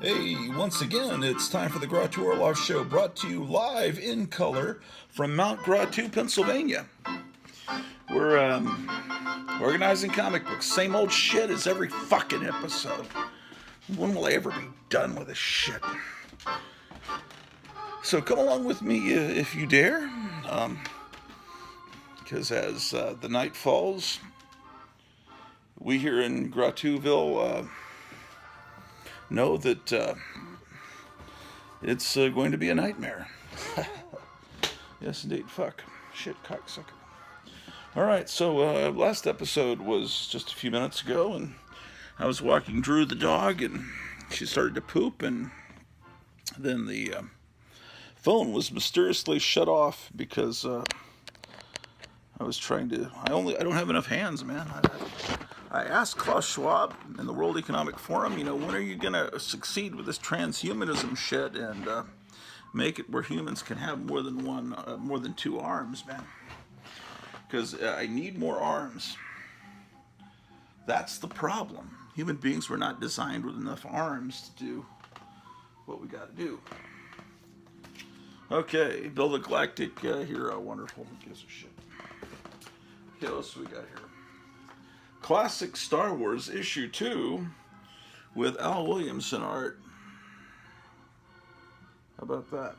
Hey, once again, it's time for the Gratu Orloff Show, brought to you live in color from Mount Gratu, Pennsylvania. We're organizing comic books. Same old shit as every fucking episode. When will I ever be done with this shit? So come along with me if you dare, because as the night falls, we here in Gratuville know that it's going to be a nightmare. Yes, indeed. Fuck. Shit, cocksucker. All right, so last episode was just a few minutes ago, and I was walking Drew the dog, and she started to poop, and then the phone was mysteriously shut off because I was trying to. I don't have enough hands, man. I asked Klaus Schwab in the World Economic Forum, when are you going to succeed with this transhumanism shit and make it where humans can have more than two arms, man? Because I need more arms. That's the problem. Human beings were not designed with enough arms to do what we got to do. Okay, Bill the Galactic Hero, wonderful. Who gives a shit? Okay, what else we got here? Classic Star Wars issue 2 with Al Williamson art. How about that?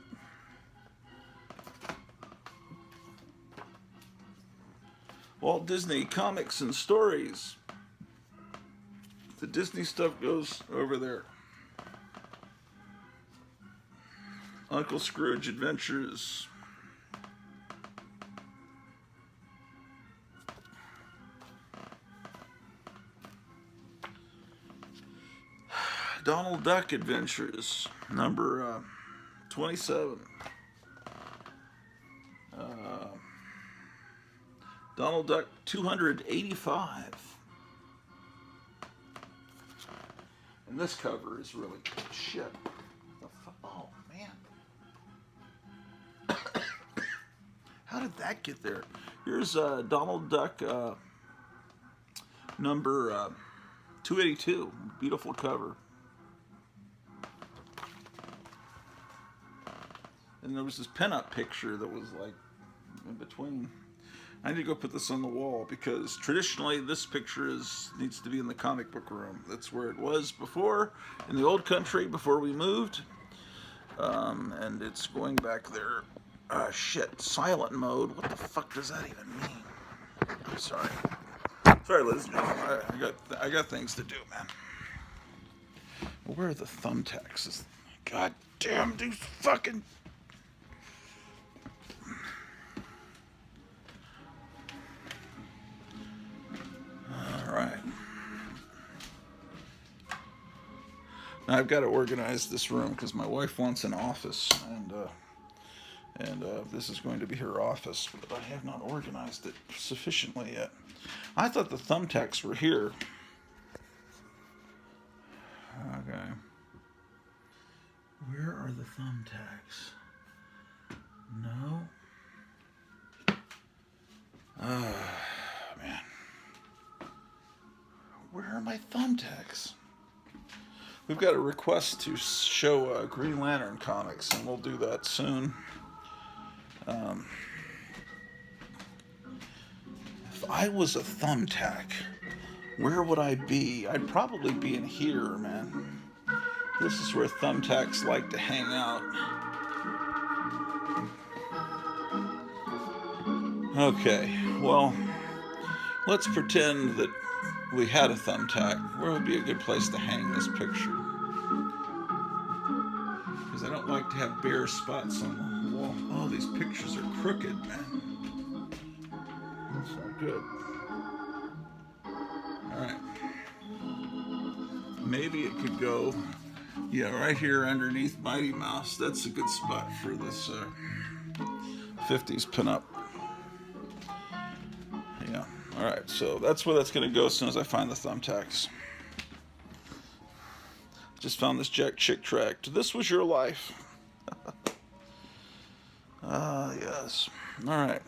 Walt Disney Comics and Stories. The Disney stuff goes over there. Uncle Scrooge Adventures. Donald Duck Adventures, number 27. Donald Duck 285. And this cover is really shit. Oh, man. How did that get there? Here's Donald Duck number 282. Beautiful cover. And there was this pinup picture that was like in between. I need to go put this on the wall because traditionally this picture needs to be in the comic book room. That's where it was before, in the old country before we moved. And it's going back there. Shit, silent mode. What the fuck does that even mean? I'm sorry. Sorry, ladies and gentlemen. I got things to do, man. Well, where are the thumbtacks? God damn these fucking. Now I've got to organize this room because my wife wants an office, and this is going to be her office, but I have not organized it sufficiently yet. I thought the thumbtacks were here. Okay. Where are the thumbtacks? No. Man. Where are my thumbtacks? We've got a request to show Green Lantern comics, and we'll do that soon. If I was a thumbtack, where would I be? I'd probably be in here, man. This is where thumbtacks like to hang out. Okay, well, let's pretend that we had a thumbtack. Where would be a good place to hang this picture? Because I don't like to have bare spots on the wall. Oh, these pictures are crooked, man. That's not good. Alright. Maybe it could go, right here underneath Mighty Mouse. That's a good spot for this 50s pinup. Yeah. Alright, so that's where that's going to go as soon as I find the thumbtacks. Just found this Jack Chick track. This Was Your Life. Yes. Alright.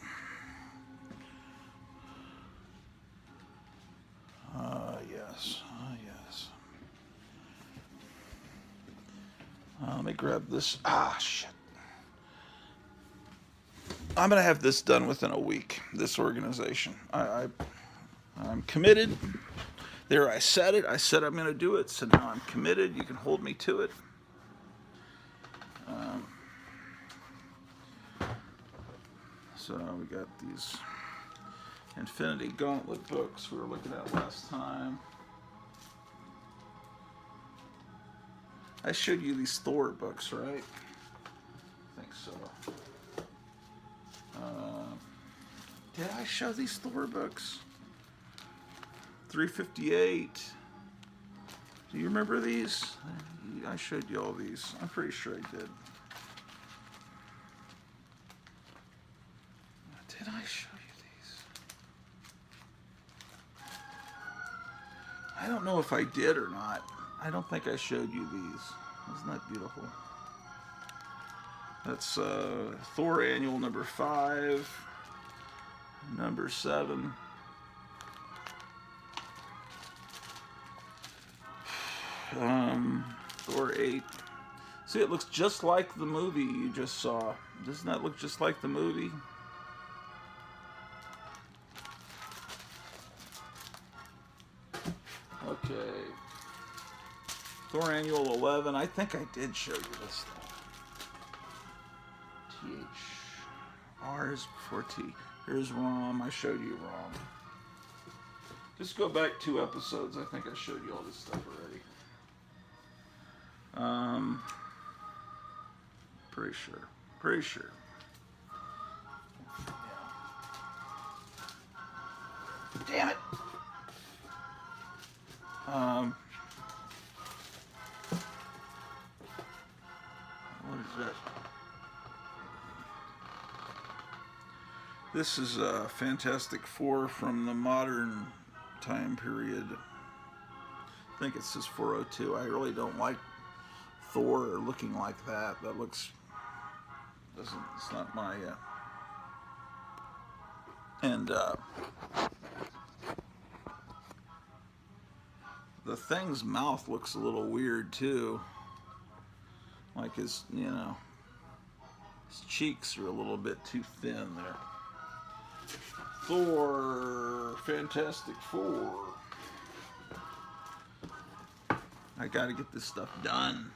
Yes. Yes. Let me grab this. Ah, shit. I'm going to have this done within a week, this organization. I'm committed. There, I said it. I said I'm going to do it, so now I'm committed. You can hold me to it. So we got these Infinity Gauntlet books we were looking at last time. I showed you these Thor books, right? I think so. Did I show these Thor books? 358. Do you remember these? I showed you all these. I'm pretty sure I did. Did I show you these? I don't know if I did or not. I don't think I showed you these. Isn't that beautiful? That's Thor Annual number 5, number 7. Thor 8. See, it looks just like the movie you just saw. Doesn't that look just like the movie? Okay. Thor Annual 11. I think I did show you this thing. R is before T. Here's ROM. I showed you ROM. Just go back 2 episodes. I think I showed you all this stuff already. Pretty sure. Pretty sure. Yeah. Damn it. What is that? This is Fantastic Four from the modern time period. I think it says 402. I really don't like Thor looking like that. That looks it's not my and the Thing's mouth looks a little weird too. Like his, his cheeks are a little bit too thin there. Thor, Fantastic Four. I gotta get this stuff done.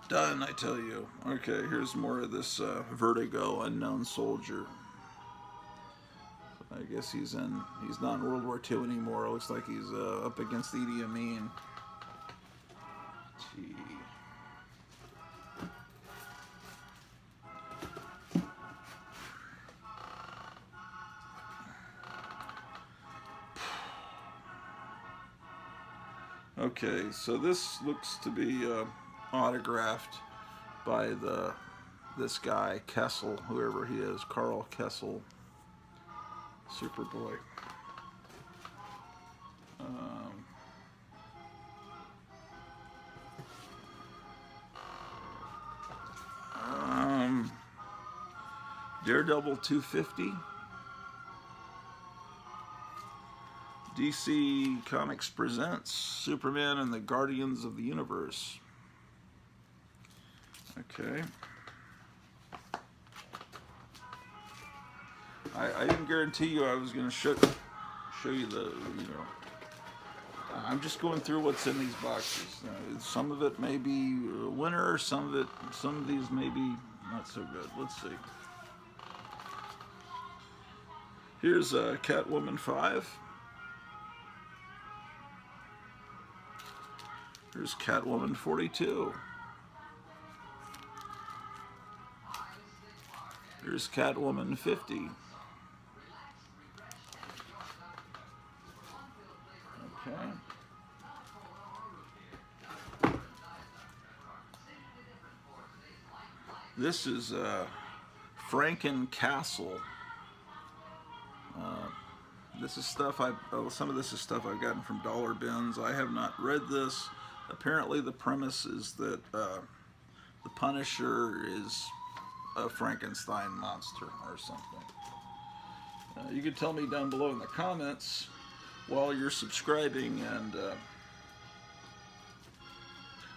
Done, I tell you. Okay, here's more of this Vertigo Unknown Soldier. I guess he's not in World War II anymore. It looks like he's up against Idi Amin. Gee. Okay, so this looks to be autographed by this guy Kessel, whoever he is, Carl Kessel, Superboy. Daredevil 250. DC Comics presents Superman and the Guardians of the Universe. Okay. I didn't guarantee you I was going to show you the, I'm just going through what's in these boxes. Some of it may be a winner, some of these may be not so good. Let's see. Here's Catwoman 5. Here's Catwoman 42. Here's Catwoman 50. Okay. This is Franken Castle. This is stuff some of this is stuff I've gotten from dollar bins. I have not read this. Apparently the premise is that the Punisher is a Frankenstein monster or something. You can tell me down below in the comments while you're subscribing, and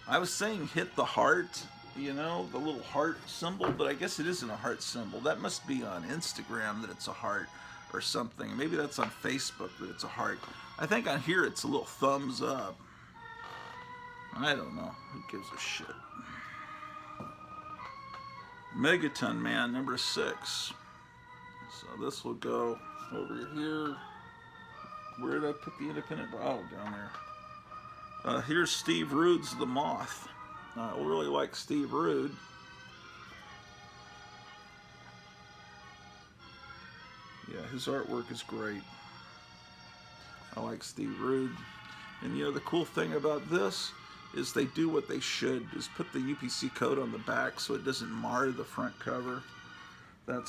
I was saying hit the heart, you know, the little heart symbol, but I guess it isn't a heart symbol. That must be on Instagram that it's a heart or something. Maybe that's on Facebook that it's a heart. I think on here it's a little thumbs up. I don't know. Who gives a shit? Megaton Man, number 6. So this will go over here. Where did I put the independent? Oh, down there. Here's Steve Rude's The Moth. I really like Steve Rude. Yeah, his artwork is great. I like Steve Rude. And you know, the cool thing about this is they do what they should, is put the UPC code on the back so it doesn't mar the front cover. That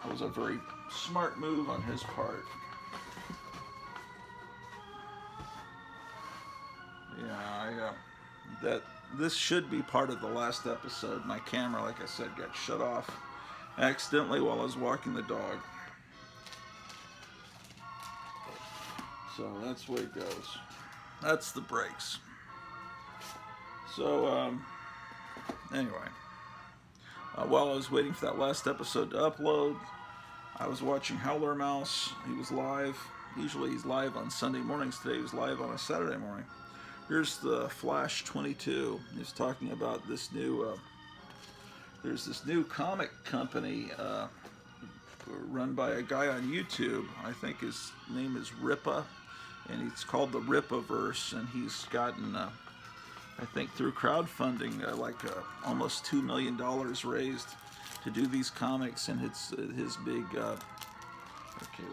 was a very smart move on his part. Yeah, this should be part of the last episode. My camera, like I said, got shut off accidentally while I was walking the dog. So that's the way it goes. That's the brakes. So, anyway, while I was waiting for that last episode to upload, I was watching Howler Mouse. He was live. Usually he's live on Sunday mornings. Today he was live on a Saturday morning. Here's the Flash 22. He's talking about this new, there's this new comic company run by a guy on YouTube. I think his name is Ripa, and it's called the Ripaverse, and he's gotten, I think through crowdfunding, almost $2 million raised to do these comics, and it's his big, okay,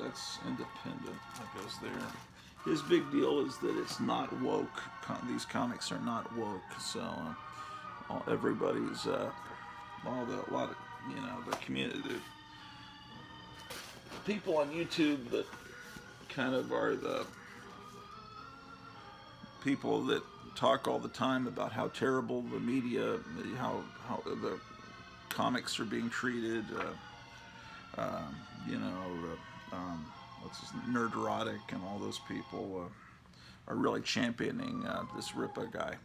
that's independent, that goes there. His big deal is that it's not woke. These comics are not woke, so everybody's, a lot of, you know, the community, the people on YouTube that kind of are the people that talk all the time about how terrible the media, how the comics are being treated, you know, Nerderotic and all those people are really championing this Ripa guy.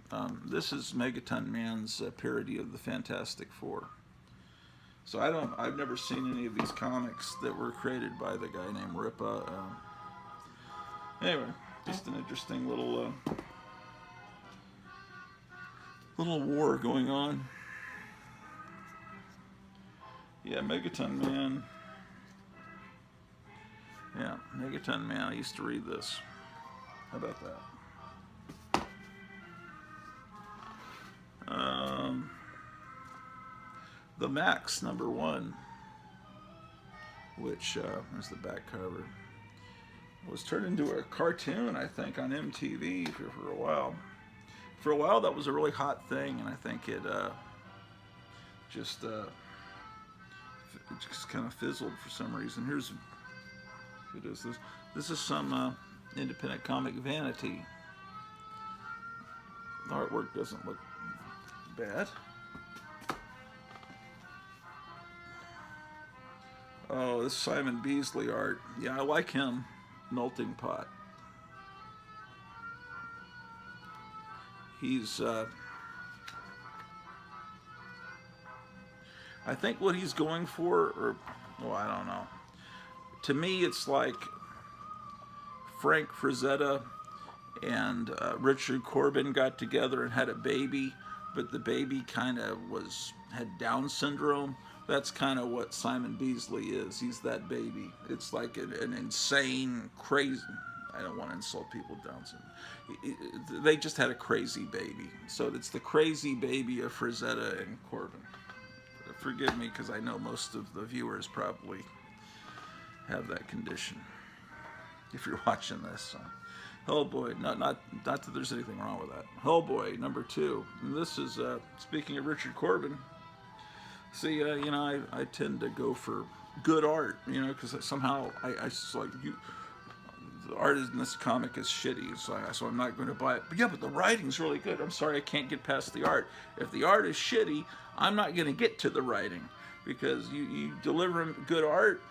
This is Megaton Man's parody of the Fantastic Four. So I've never seen any of these comics that were created by the guy named Ripa. Anyway, just an interesting little war going on. Yeah, Megaton Man. Yeah, Megaton Man. I used to read this. How about that? The Max #1, which is the back cover, was turned into a cartoon, I think, on MTV for a while. For a while, that was a really hot thing, and I think it just kind of fizzled for some reason. Here's who does this. This is some independent comic vanity. The artwork doesn't look bad. Oh, this is Simon Beasley art. Yeah, I like him. Melting Pot. He's, I think what he's going for, I don't know. To me, it's like Frank Frazetta and Richard Corbin got together and had a baby, but the baby kind of had Down syndrome. That's kind of what Simon Beasley is. He's that baby. It's like an insane, crazy. I don't want to insult people with Down syndrome. They just had a crazy baby. So it's the crazy baby of Frazetta and Corbin. Forgive me, because I know most of the viewers probably have that condition. If you're watching this, Hellboy. Not that there's anything wrong with that. Hellboy #2. And this is speaking of Richard Corbin. See, you know, I tend to go for good art, you know, because somehow I like the art in this comic is shitty, so I'm not going to buy it. But yeah, but the writing's really good. I'm sorry, I can't get past the art. If the art is shitty, I'm not going to get to the writing, because you deliver good art,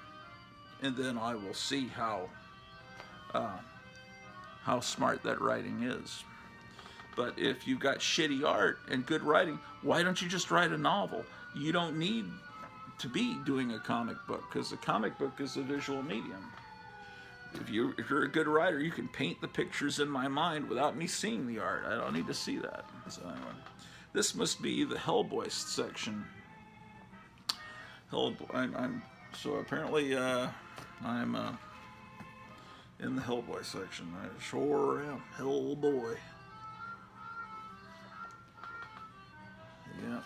and then I will see how smart that writing is. But if you've got shitty art and good writing, why don't you just write a novel? You don't need to be doing a comic book, because a comic book is a visual medium. If you're a good writer, you can paint the pictures in my mind without me seeing the art. I don't need to see that. So anyway, this must be the Hellboy section. Hellboy. So apparently I'm in the Hellboy section. I sure am. Hellboy. Yeah.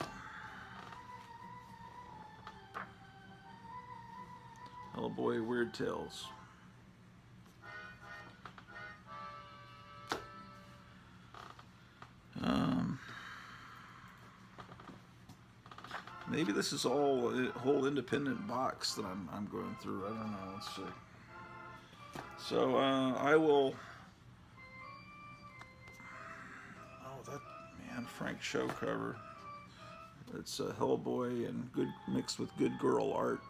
Hellboy Weird Tales. Maybe this is all a whole independent box that I'm going through. I don't know. Let's see. So I will. Oh, that man, Frank show cover. It's a Hellboy and good mixed with good girl art.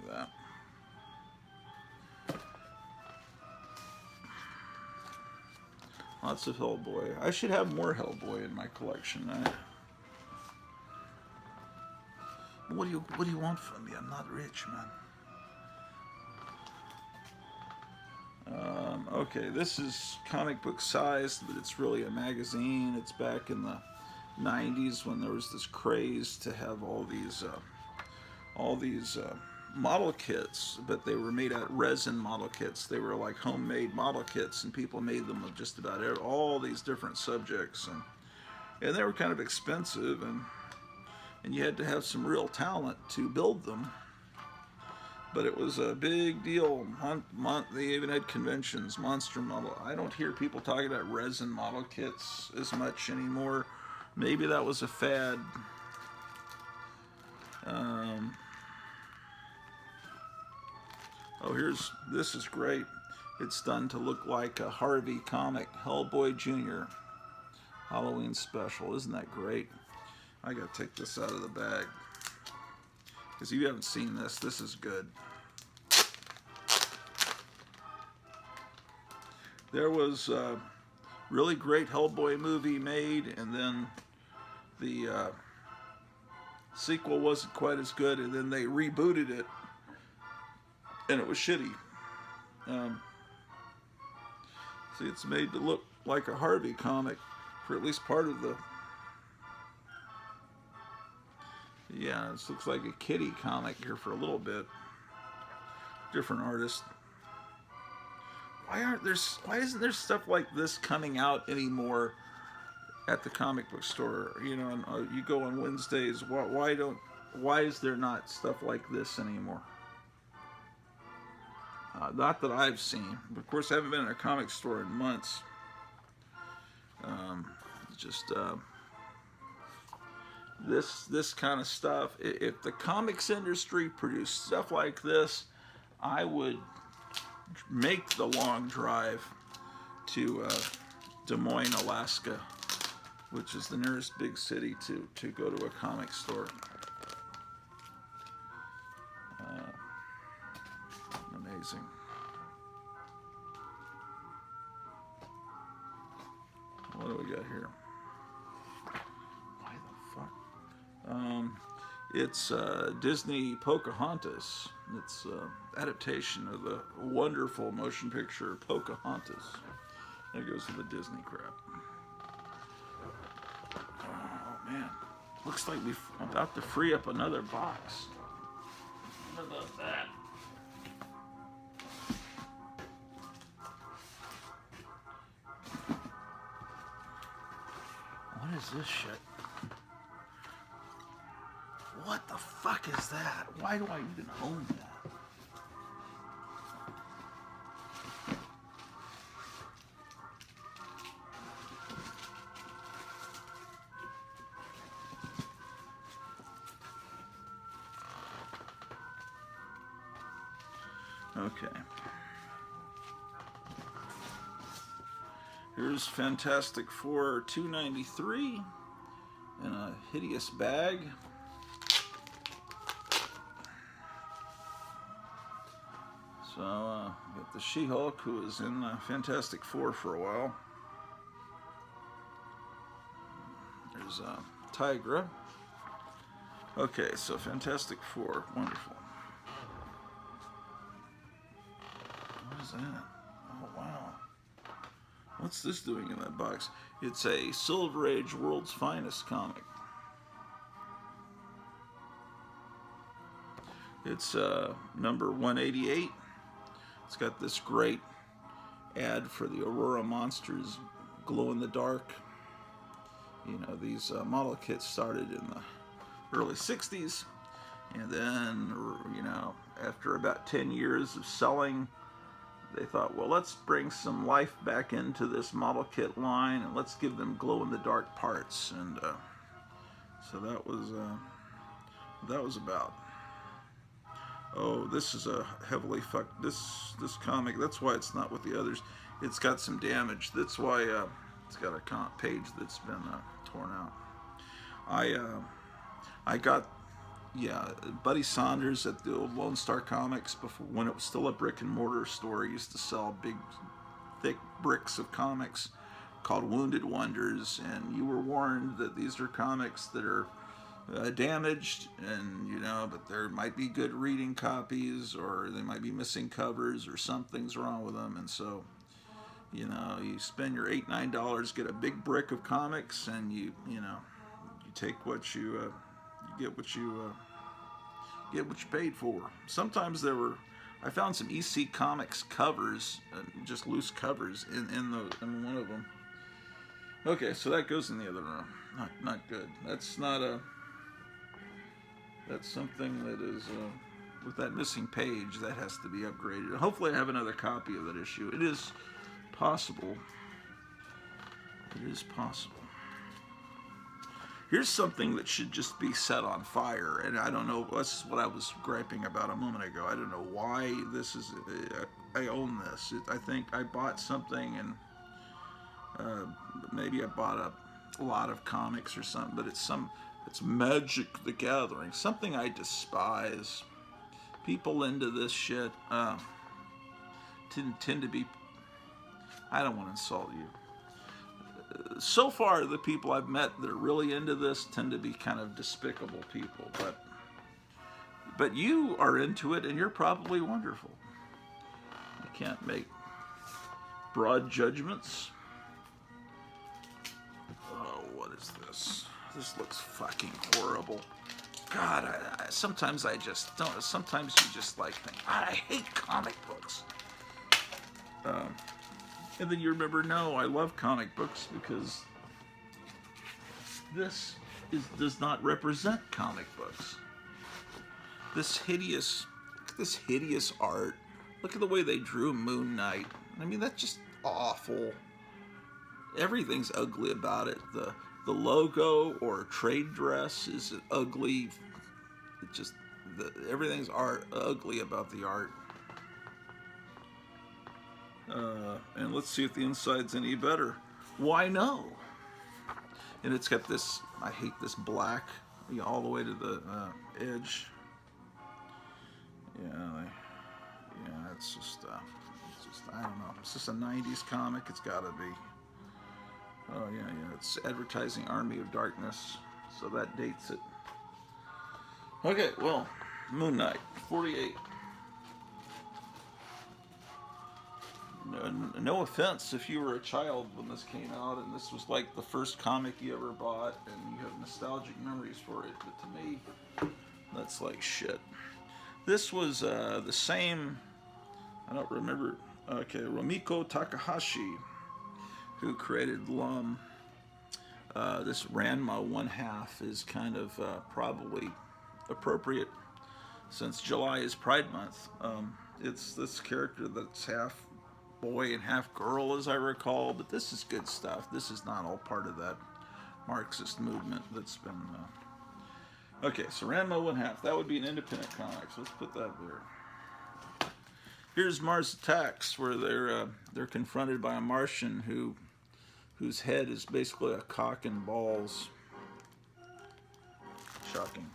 Look at that. Lots of Hellboy. I should have more Hellboy in my collection. What do you want from me? I'm not rich, man. Okay, this is comic book sized, but it's really a magazine. It's back in the 90s when there was this craze to have all these model kits, but they were made out of resin model kits. They were like homemade model kits, and people made them of just about all these different subjects, and they were kind of expensive, and you had to have some real talent to build them. But it was a big deal. They even had conventions, monster model. I don't hear people talking about resin model kits as much anymore. Maybe that was a fad. This is great. It's done to look like a Harvey comic, Hellboy Jr. Halloween special. Isn't that great? I gotta take this out of the bag, because if you haven't seen this, this is good. There was a really great Hellboy movie made, and then the sequel wasn't quite as good, and then they rebooted it, and it was shitty. See, it's made to look like a Harvey comic for at least part of the... Yeah, this looks like a kitty comic here for a little bit. Different artist. Why isn't there stuff like this coming out anymore at the comic book store? You know, you go on Wednesdays. Why is there not stuff like this anymore? Not that I've seen. Of course, I haven't been in a comic store in months. This kind of stuff. If the comics industry produced stuff like this, I would make the long drive to Des Moines, Alaska, which is the nearest big city to go to a comic store. Amazing. What do we got here? Why the fuck? It's Disney Pocahontas. It's an adaptation of the wonderful motion picture Pocahontas. There goes the Disney crap. Oh man, looks like we're about to free up another box. What about that? What is this shit? What the fuck is that? Why do I even own that? Okay. Here's Fantastic Four $2.93 in a hideous bag. So got the She-Hulk, who was in Fantastic Four for a while. There's Tigra. Okay, so Fantastic Four, wonderful. What is that? Oh, wow. What's this doing in that box? It's a Silver Age World's Finest comic. It's number 188. It's got this great ad for the Aurora Monsters glow-in-the-dark. You know, these model kits started in the early 60s. And then, you know, after about 10 years of selling, they thought, well, let's bring some life back into this model kit line and let's give them glow-in-the-dark parts. And so that was about. Oh, this is a heavily fucked. This comic. That's why it's not with the others. It's got some damage. That's why it's got a page that's been torn out. I got. Yeah, Buddy Saunders at the old Lone Star Comics, before, when it was still a brick and mortar store, he used to sell big, thick bricks of comics called Wounded Wonders, and you were warned that these are comics that are damaged, and you know, but there might be good reading copies, or they might be missing covers, or something's wrong with them, and so, you know, you spend your $8-9, get a big brick of comics, and you take what you get what you paid for. Sometimes I found some EC Comics covers, just loose covers in one of them. Okay, so that goes in the other room. Not good. That's something that is with that missing page that has to be upgraded. Hopefully, I have another copy of that issue. It is possible. It is possible. Here's something that should just be set on fire, and I don't know, this is what I was griping about a moment ago. I don't know why this is, I own this. I think I bought something, and maybe I bought a lot of comics or something, but it's Magic the Gathering, something I despise. People into this shit tend to be, I don't want to insult you. So far, the people I've met that are really into this tend to be kind of despicable people, but you are into it, and you're probably wonderful. I can't make broad judgments. Oh, what is this? This looks fucking horrible. God, sometimes I just don't. Sometimes you just like think, I hate comic books. And then you remember, no, I love comic books because this does not represent comic books. This hideous art. Look at the way they drew Moon Knight. I mean, that's just awful. Everything's ugly about it. The logo or trade dress is ugly. It just everything's ugly about the art. And let's see if the inside's any better. Why no? And it's got this, I hate this black, all the way to the edge. It's just, I don't know. It's just a 90s comic. It's gotta be. Oh, yeah. It's advertising Army of Darkness. So that dates it. Okay, well, Moon Knight, 48. No offense if you were a child when this came out and this was like the first comic you ever bought and you have nostalgic memories for it, but to me, that's like shit. This was the same, I don't remember, okay, Rumiko Takahashi, who created Lum. This Ranma 1/2 is kind of probably appropriate since July is Pride Month. It's this character that's half boy and half girl, as I recall, but this is good stuff. This is not all part of that Marxist movement that's been okay, so Ranma 1/2, that would be an independent comic, so let's put that there. Here's Mars Attacks, where they're confronted by a Martian whose head is basically a cock and balls. Shocking.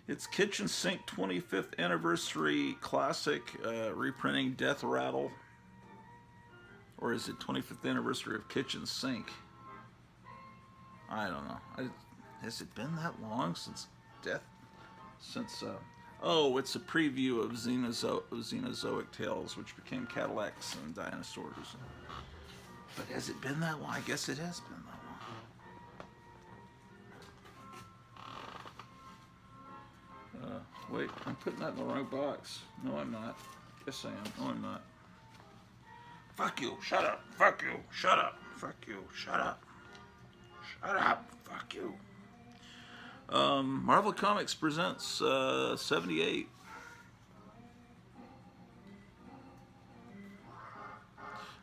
It's Kitchen Sink 25th Anniversary Classic reprinting Death Rattle. Or is it 25th Anniversary of Kitchen Sink? I don't know. Has it been that long since Death? Oh, it's a preview of Xenozoic Tales, which became Cadillacs and Dinosaurs. But has it been that long? I guess it has been that long. Wait, I'm putting that in the wrong box. No, I'm not. Yes, I am. No, I'm not. Fuck you. Shut up. Fuck you. Shut up. Fuck you. Shut up. Shut up. Fuck you. Marvel Comics presents 78.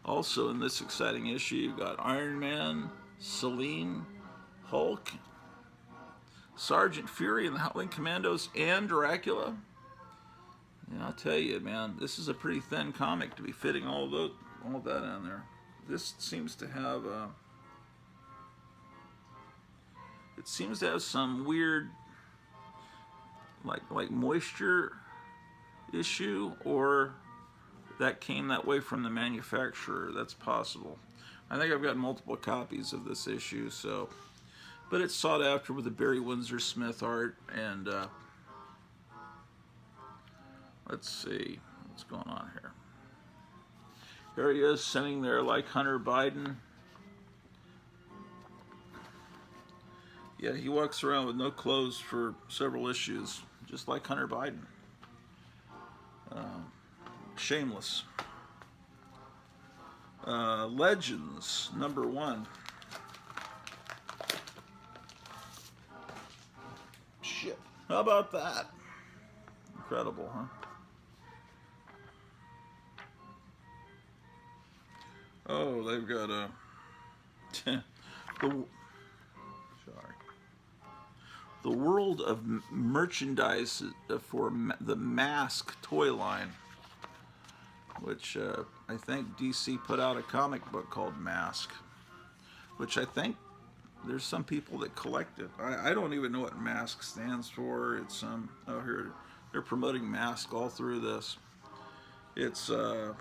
Also in this exciting issue, you've got Iron Man, Selene, Hulk, Sergeant Fury and the Howling Commandos, and Dracula. And I'll tell you, man, this is a pretty thin comic to be fitting all that in there. This seems to have it seems to have some weird like moisture issue, or that came that way from the manufacturer. That's possible. I think I've got multiple copies of this issue, so, but it's sought after with the Barry Windsor Smith art. And let's see what's going on here. There he is, sitting there like Hunter Biden. Yeah, he walks around with no clothes for several issues, just like Hunter Biden. Shameless. Legends, #1. Shit. How about that? Incredible, huh? Oh, they've got a... The world of merchandise for the Mask toy line, which I think DC put out a comic book called Mask, which I think there's some people that collect it. I don't even know what Mask stands for. It's oh, here they're promoting Mask all through this. It's the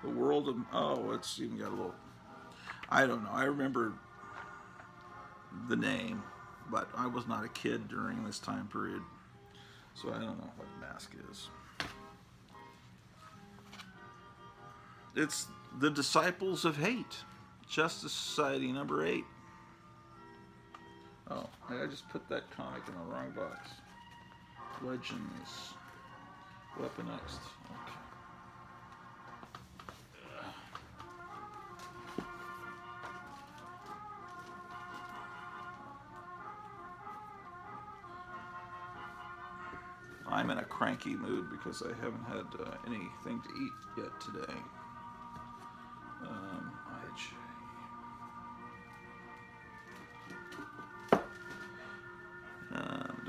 world of, oh, it's even got a little, I don't know. I remember the name, but I was not a kid during this time period, so I don't know what Mask is. It's the Disciples of Hate, Justice Society #8. Oh, I just put that comic in the wrong box. Legends. Weapon X. Okay. I'm in a cranky mood because I haven't had anything to eat yet today. And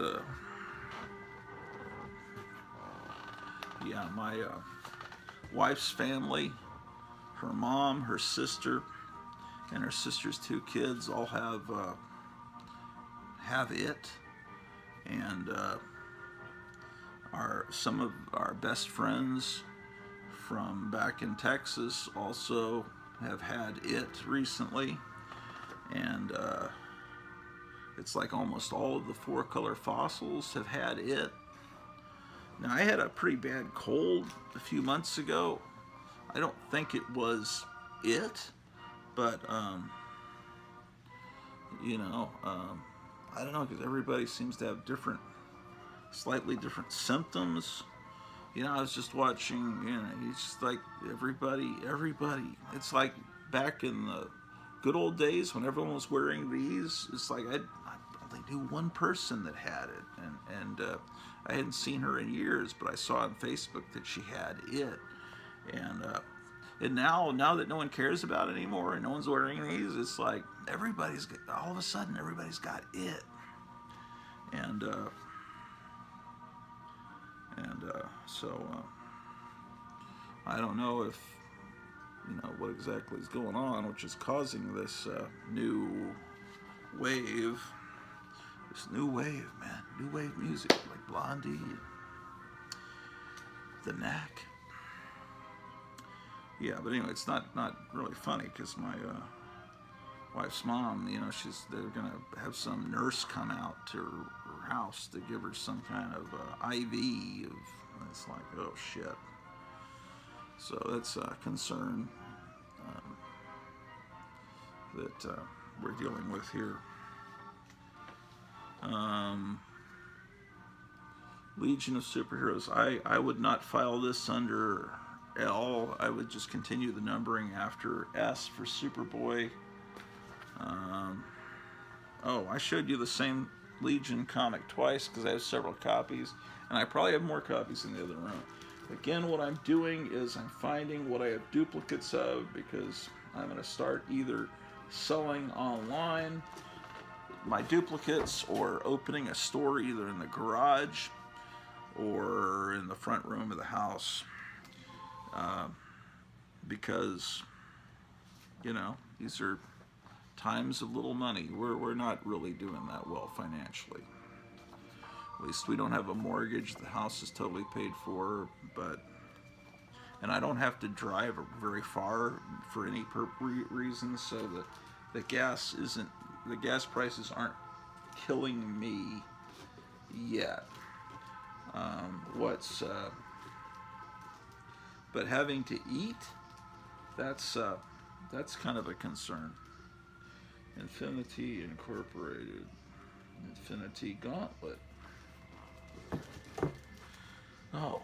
yeah, my wife's family, her mom, her sister, and her sister's 2 kids all have it, and some of our best friends from back in Texas also have had it recently, and it's like almost all of the 4-color fossils have had it. Now, I had a pretty bad cold a few months ago. I don't think it was it, but I don't know, because everybody seems to have slightly different symptoms. I was just watching, it's just like everybody, it's like back in the good old days when everyone was wearing these. It's like I only knew one person that had it, and I hadn't seen her in years, but I saw on Facebook that she had it, and now that no one cares about it anymore and no one's wearing these, it's like all of a sudden everybody's got it, and so I don't know if what exactly is going on, which is causing this new wave This new wave, man. New wave music like Blondie, The Knack. Yeah, but anyway, it's not really funny because my wife's mom, you know, they're gonna have some nurse come out to her house to give her some kind of IV. And it's like, oh shit. So that's a concern that we're dealing with here. Legion of Superheroes. I would not file this under L. I would just continue the numbering after S for Superboy. Oh, I showed you the same Legion comic twice because I have several copies, and I probably have more copies in the other room. Again, what I'm doing is I'm finding what I have duplicates of, because I'm going to start either selling online my duplicates or opening a store either in the garage or in the front room of the house, because, you know, these are times of little money. We're not really doing that well financially. At least we don't have a mortgage. The house is totally paid for, and I don't have to drive very far for any reason, so the gas prices aren't killing me yet. But having to eat, that's kind of a concern. Infinity Incorporated, Infinity Gauntlet. Oh,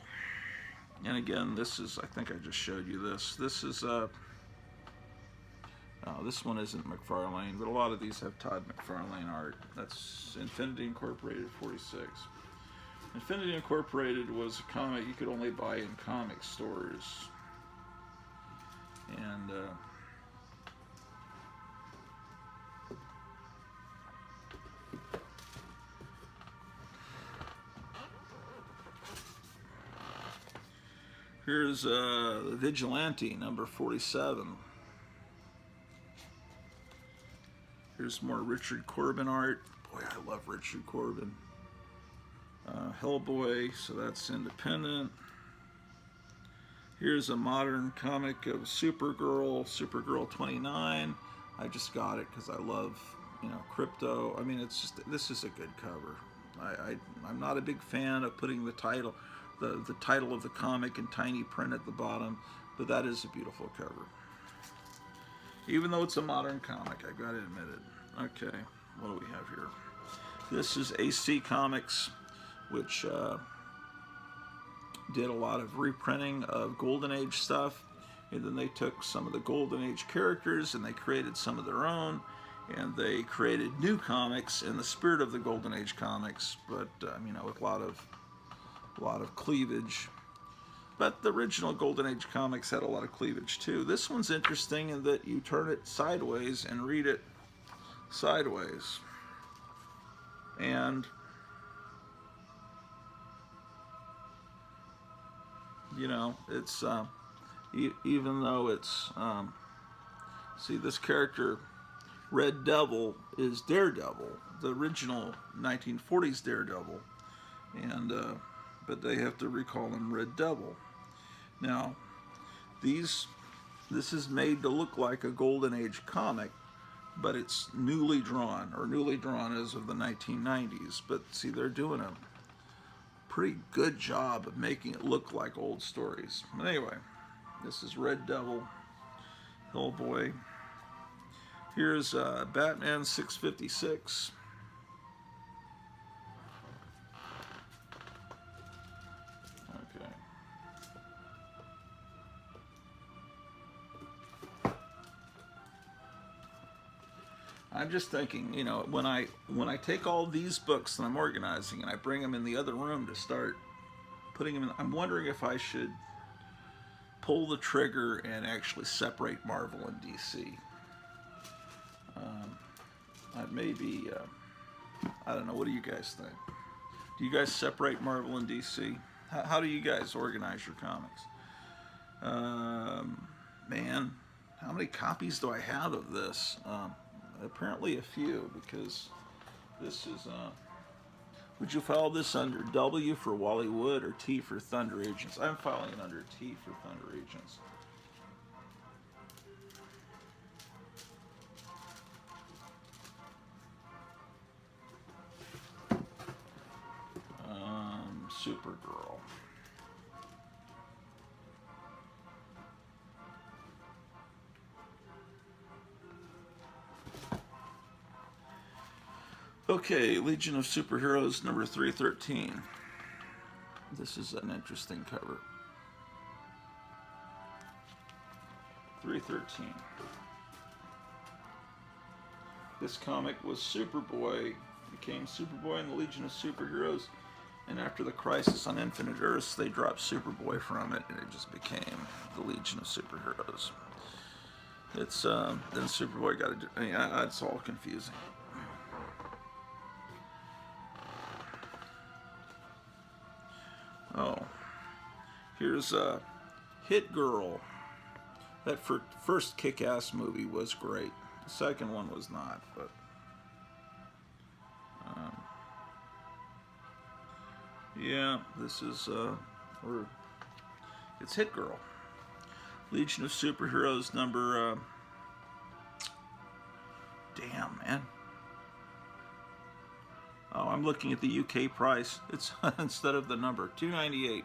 and again, this is, I think I just showed you this. This is this one isn't McFarlane, but a lot of these have Todd McFarlane art. That's Infinity Incorporated 46. Infinity Incorporated was a comic you could only buy in comic stores. And here's the Vigilante, number 47. Here's more Richard Corbin art. Boy, I love Richard Corbin. Hellboy, so that's independent. Here's a modern comic of Supergirl, Supergirl 29. I just got it because I love, you know, Crypto. I mean, it's just, this is a good cover. I'm not a big fan of putting the title of the comic in tiny print at the bottom, but that is a beautiful cover. Even though it's a modern comic, I gotta admit it. Okay, what do we have here? This is AC Comics, which did a lot of reprinting of Golden Age stuff, and then they took some of the Golden Age characters and they created some of their own, and they created new comics in the spirit of the Golden Age comics, but you know, with a lot of cleavage. But the original Golden Age comics had a lot of cleavage too. This one's interesting in that you turn it sideways and read it sideways. And you know, it's even though it's see, this character Red Devil is Daredevil, the original 1940s Daredevil, and but they have to recall him Red Devil. Now, this is made to look like a Golden Age comic, but it's newly drawn as of the 1990s. But see, they're doing a pretty good job of making it look like old stories. But anyway, this is Red Devil, Hellboy. Here's Batman 656. Okay. I'm just thinking, you know, when I take all these books that I'm organizing and I bring them in the other room to start putting them in, I'm wondering if I should pull the trigger and actually separate Marvel and DC. Maybe, I don't know, what do you guys think? Do you guys separate Marvel and DC? How do you guys organize your comics? Man, how many copies do I have of this? Apparently a few, because This is, would you file this under W for Wally Wood or T for Thunder Agents? I'm filing it under T for Thunder Agents. Supergirl. Okay, Legion of Superheroes number 313. This is an interesting cover. 313. This comic was Superboy, became Superboy in the Legion of Superheroes, and after the Crisis on Infinite Earths, they dropped Superboy from it, and it just became the Legion of Superheroes. It's, then Superboy got to do, it's all confusing. Oh, here's Hit Girl. That first Kick-Ass movie was great. The second one was not, but yeah, this is it's Hit Girl. Legion of Superheroes number damn, man. Oh, I'm looking at the UK price. It's instead of the number $2.98.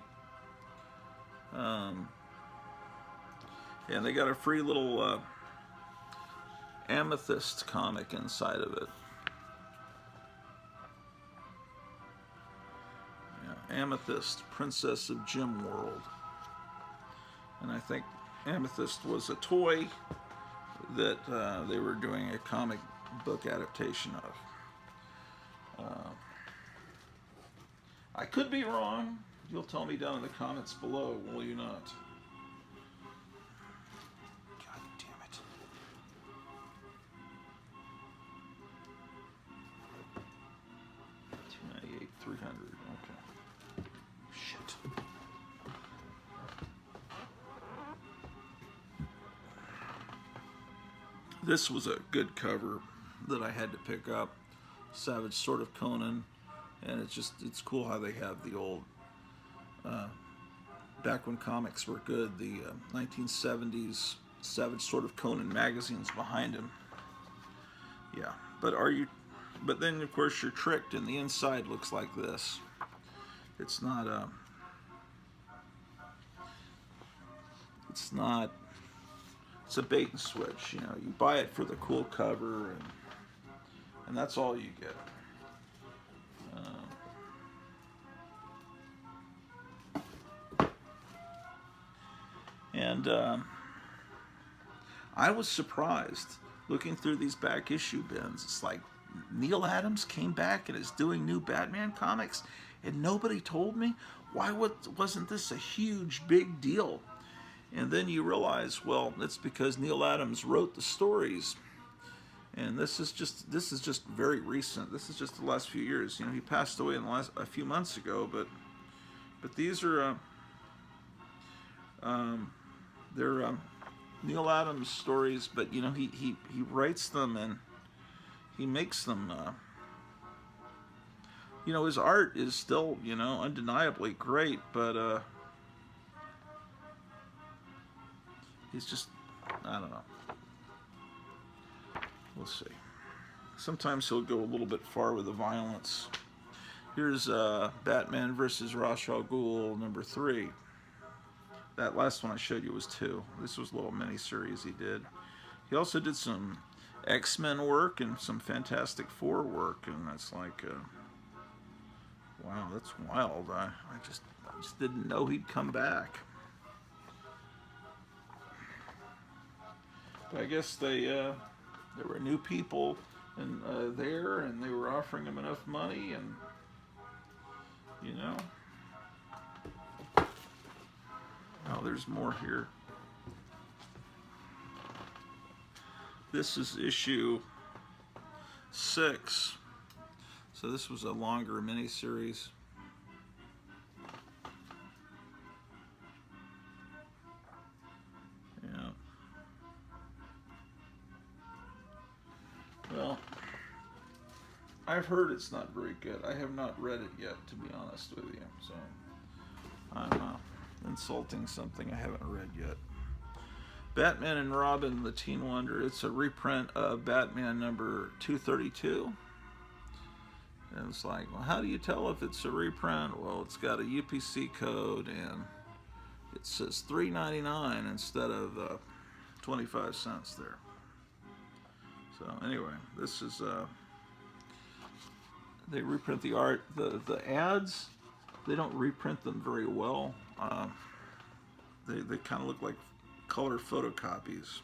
And they got a free little Amethyst comic inside of it. Yeah, Amethyst, Princess of Gem World. And I think Amethyst was a toy that they were doing a comic book adaptation of. I could be wrong. You'll tell me down in the comments below, will you not? God damn it. $298, $300. Okay. Shit. This was a good cover that I had to pick up. Savage Sword of Conan. And it's cool how they have the old, back when comics were good, the 1970s Savage Sword of Conan magazines behind him. Yeah, but then of course you're tricked and the inside looks like this. It's not it's a bait and switch, you know. You buy it for the cool cover and that's all you get. And I was surprised looking through these back issue bins. It's like Neil Adams came back and is doing new Batman comics, and nobody told me. Why wasn't this a huge, big deal? And then you realize, well, it's because Neil Adams wrote the stories. And this is just very recent. This is just the last few years. You know, he passed away in a few months ago, but these are they're Neil Adams stories. But you know, he writes them and he makes them. You know, his art is still, you know, undeniably great, but he's just, I don't know. We'll see. Sometimes he'll go a little bit far with the violence. Here's Batman versus Ra's al Ghul number 3. That last one I showed you was 2. This was a little mini-series he did. He also did some X-Men work and some Fantastic Four work, and that's like, wow, that's wild. I just didn't know he'd come back. But I guess there were new people there, and they were offering him enough money, and you know. Oh, there's more here. This is issue 6. So this was a longer mini-series. Yeah. Well, I've heard it's not very good. I have not read it yet, to be honest with you. So I'm insulting something I haven't read yet. Batman and Robin, the Teen Wonder. It's a reprint of Batman number 232. And it's like, well, how do you tell if it's a reprint? Well, it's got a UPC code and it says $3.99 instead of 25 cents there. So anyway, this is they reprint the art. The ads, they don't reprint them very well. They kind of look like color photocopies,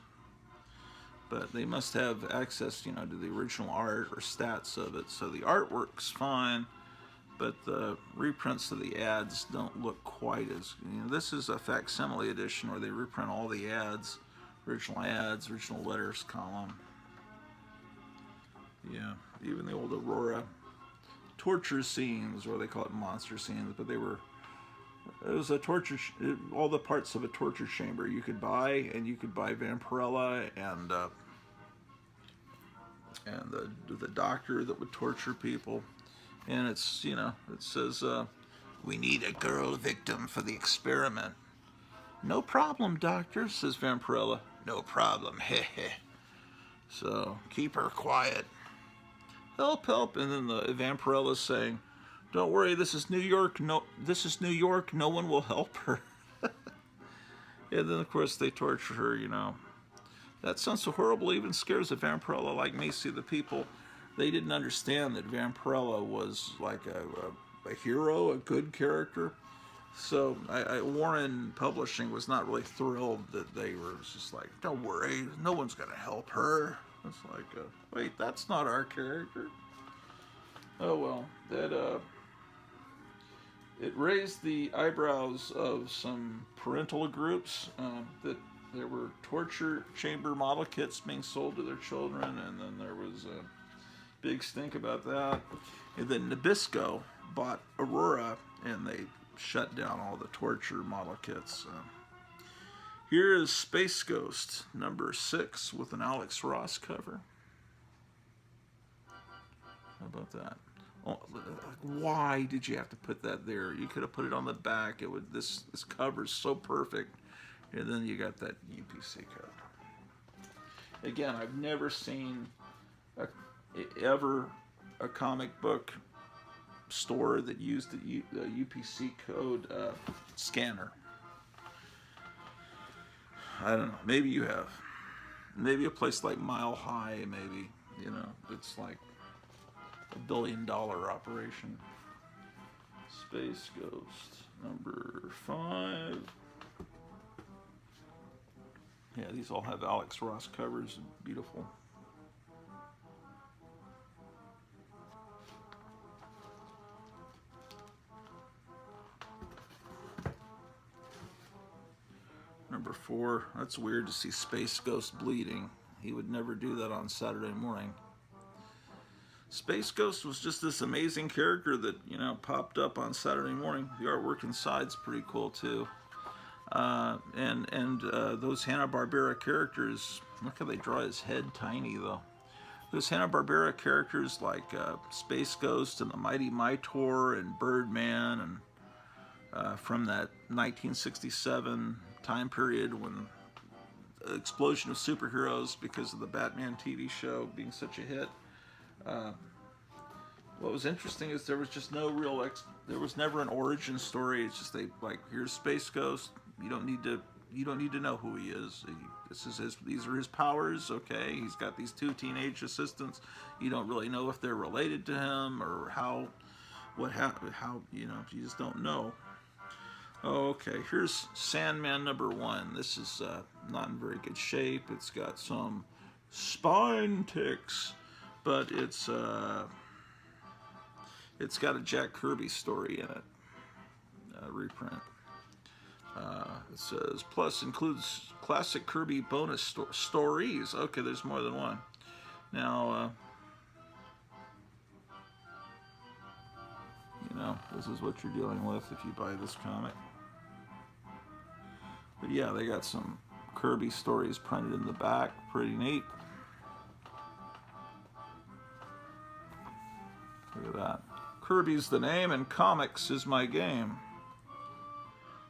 but they must have access, to the original art or stats of it. So the artwork's fine, but the reprints of the ads don't look quite as. This is a facsimile edition where they reprint all the ads, original letters column. Yeah, even the old Aurora torture scenes, or they call it monster scenes, but it was a torture. All the parts of a torture chamber you could buy, and you could buy Vampirella and the doctor that would torture people. And it's it says we need a girl victim for the experiment. No problem, doctor, says Vampirella. No problem, heh. So keep her quiet. Help. And then the Vampirella's saying, don't worry, this is New York. No one will help her. And then, of course, they torture her, That sounds so horrible, even scares a Vampirella like me. See, the people, they didn't understand that Vampirella was like a hero, a good character. So Warren Publishing was not really thrilled that they were just like, don't worry, no one's going to help her. It's like, wait, that's not our character. Oh well, it raised the eyebrows of some parental groups that there were torture chamber model kits being sold to their children, and then there was a big stink about that. And then Nabisco bought Aurora, and they shut down all the torture model kits. Here is Space Ghost number 6 with an Alex Ross cover. How about that? Oh, why did you have to put that there? You could have put it on the back. It would. This cover's so perfect, and then you got that UPC code. Again, I've never seen ever a comic book store that used the UPC code scanner. I don't know. Maybe you have. Maybe a place like Mile High, maybe. It's like $1 billion operation. Space Ghost number 5. Yeah, these all have Alex Ross covers. Beautiful. Number 4. That's weird to see Space Ghost bleeding. He would never do that on Saturday morning. Space Ghost was just this amazing character that, popped up on Saturday morning. The artwork inside's pretty cool too. And those Hanna-Barbera characters, look how they draw his head tiny though. Those Hanna-Barbera characters like Space Ghost and the Mighty Mightor and Birdman and from that 1967 time period when the explosion of superheroes because of the Batman TV show being such a hit. What was interesting is there was just no real there was never an origin story. It's just here's Space Ghost. You don't need to know who he is. These are his powers. Okay, he's got these 2 teenage assistants. You don't really know if they're related to him or how you just don't know. Okay, here's Sandman number 1. This is not in very good shape. It's got some spine ticks, but it's got a Jack Kirby story in it, reprint. It says, plus includes classic Kirby bonus stories. Okay, there's more than one. Now, this is what you're dealing with if you buy this comic. But yeah, they got some Kirby stories printed in the back. Pretty neat. Kirby's the name and comics is my game.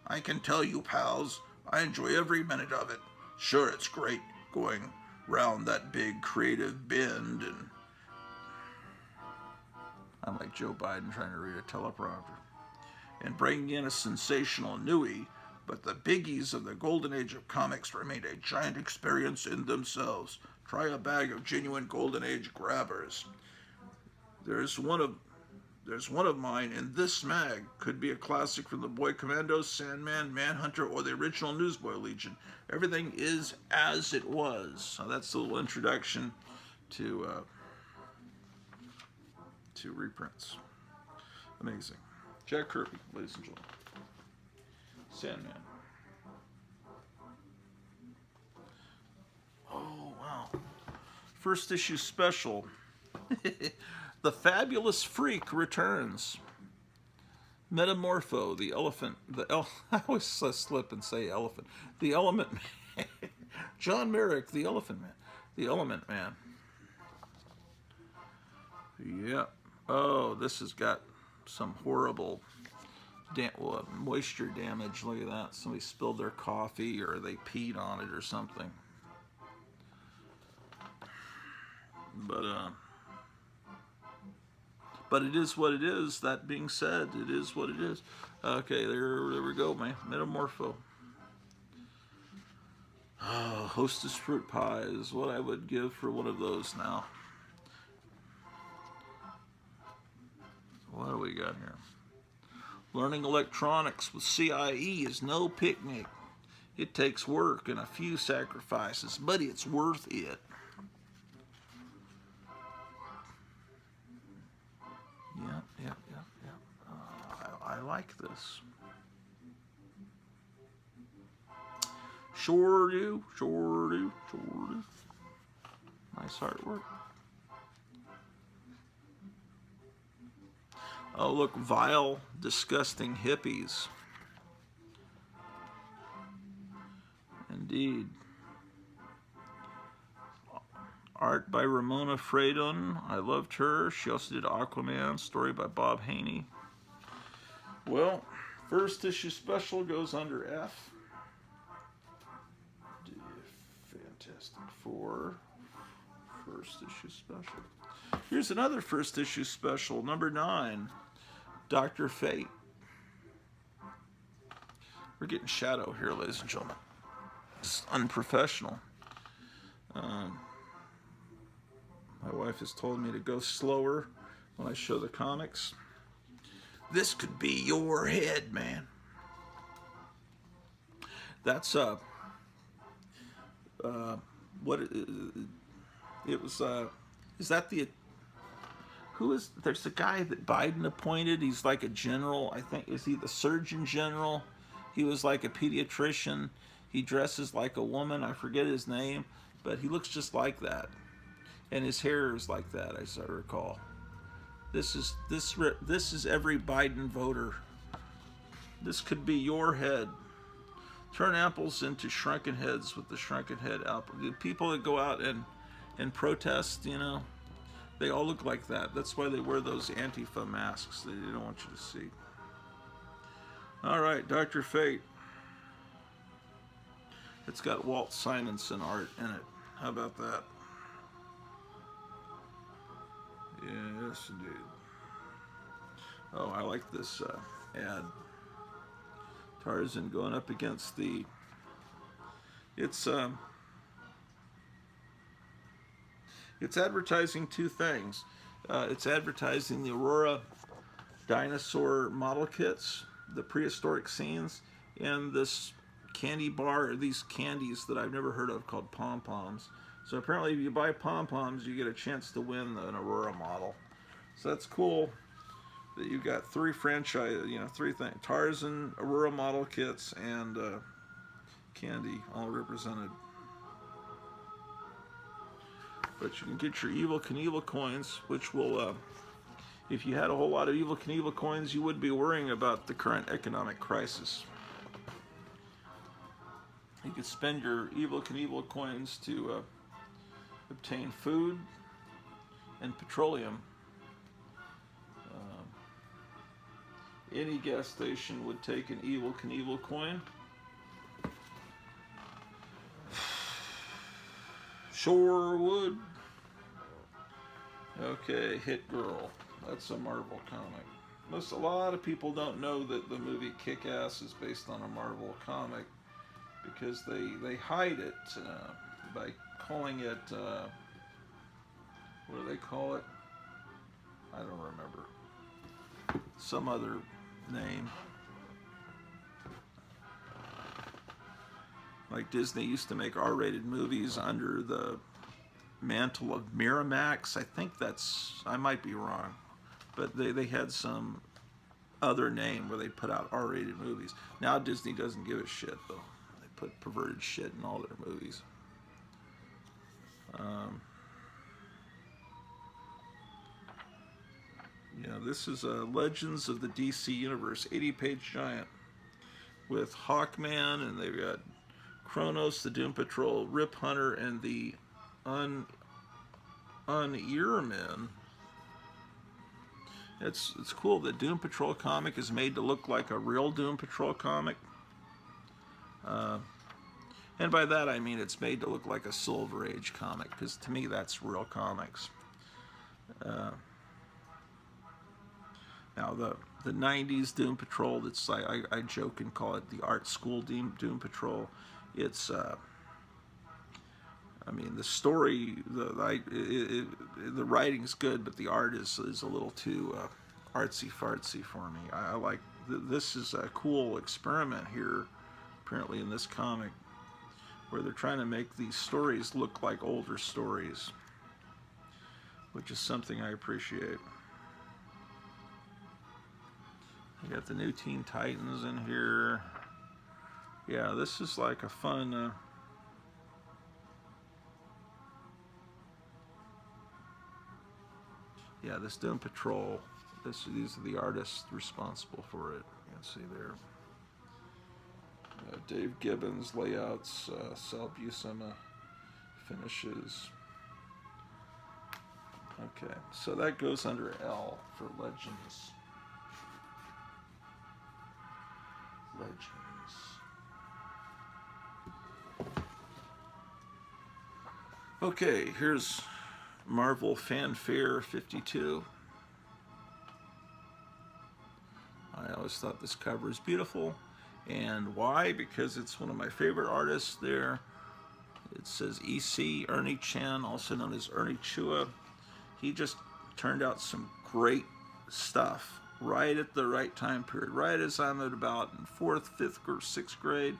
I can tell you, pals, I enjoy every minute of it. Sure, it's great going round that big creative bend, and I'm like Joe Biden trying to read a teleprompter, and bringing in a sensational newie, but the biggies of the golden age of comics remain a giant experience in themselves. Try a bag of genuine golden age grabbers. There's one of mine in this mag. Could be a classic from the Boy Commandos, Sandman, Manhunter, or the original Newsboy Legion. Everything is as it was. So that's a little introduction to reprints. Amazing. Jack Kirby, ladies and gentlemen. Sandman. Oh, wow. First issue special. The Fabulous Freak returns. Metamorpho, the elephant. I always slip and say elephant. The Element Man. John Merrick, the Elephant Man. The Element Man. Yeah. Oh, this has got some horrible moisture damage. Look at that. Somebody spilled their coffee or they peed on it or something. But it is what it is. That being said, it is what it is. Okay, there we go, man. Metamorpho. Oh, Hostess fruit pie is what I would give for one of those now. What do we got here? Learning electronics with CIE is no picnic. It takes work and a few sacrifices, but it's worth it. Yeah. I like this. Sure do. Nice artwork. Oh, look, vile, disgusting hippies. Indeed. Art by Ramona Fradon. I loved her. She also did Aquaman, story by Bob Haney. Well, first issue special goes under F. Fantastic Four. First issue special. Here's another first issue special, number 9. Dr. Fate. We're getting shadow here, ladies and gentlemen. It's unprofessional. My wife has told me to go slower when I show the comics. This could be your head, man. That's what it was. Is that the? Who is? There's a guy that Biden appointed. He's like a general. I think, is he the Surgeon General? He was like a pediatrician. He dresses like a woman. I forget his name, but he looks just like that. And his hair is like that, as I recall. This is every Biden voter. This could be your head. Turn apples into shrunken heads with the shrunken head apple. The people that go out and protest, they all look like that. That's why they wear those Antifa masks that they don't want you to see. All right, Dr. Fate. It's got Walt Simonson art in it. How about that? Yes, indeed. Oh, I like this ad. Tarzan going up against the... It's advertising two things. It's advertising the Aurora dinosaur model kits, the prehistoric scenes, and this candy bar, these candies that I've never heard of called pom-poms. So apparently if you buy pom-poms, you get a chance to win an Aurora model. So that's cool that you got three things. Tarzan, Aurora model kits, and candy all represented. But you can get your Evel Knievel coins, which will, if you had a whole lot of Evel Knievel coins, you would be worrying about the current economic crisis. You could spend your Evel Knievel coins to obtain food and petroleum. Any gas station would take an Evel Knievel coin. Sure would. Okay, Hit Girl. That's a Marvel comic. A lot of people don't know that the movie Kick-Ass is based on a Marvel comic because they hide it by calling it, what do they call it? I don't remember. Some other name. Like Disney used to make R-rated movies under the mantle of Miramax. I think I might be wrong, but they had some other name where they put out R-rated movies. Now Disney doesn't give a shit though. They put perverted shit in all their movies. Yeah, this is Legends of the DC Universe, 80-page giant with Hawkman, and they've got Kronos, the Doom Patrol, Rip Hunter, and the Unearmen. It's cool. The Doom Patrol comic is made to look like a real Doom Patrol comic. And by that I mean it's made to look like a Silver Age comic, because to me that's real comics. Now the 90s Doom Patrol, that's I joke and call it the art school Doom Patrol. It's I mean, the story, the writing's good, but the art is a little too artsy fartsy for me. I like this is a cool experiment here, apparently in this comic, where they're trying to make these stories look like older stories, which is something I appreciate. You got the new Teen Titans in here. Yeah, this is like a fun. Yeah, this Doom Patrol. These are the artists responsible for it. You can see there. Dave Gibbons layouts, Sal Buscema finishes. Okay, so that goes under L for Legends. Legends. Okay, here's Marvel Fanfare 52. I always thought this cover is beautiful. And why? Because it's one of my favorite artists there. It says EC, Ernie Chan, also known as Ernie Chua. He just turned out some great stuff right at the right time period. Right as I'm at about in 4th, 5th, or 6th grade,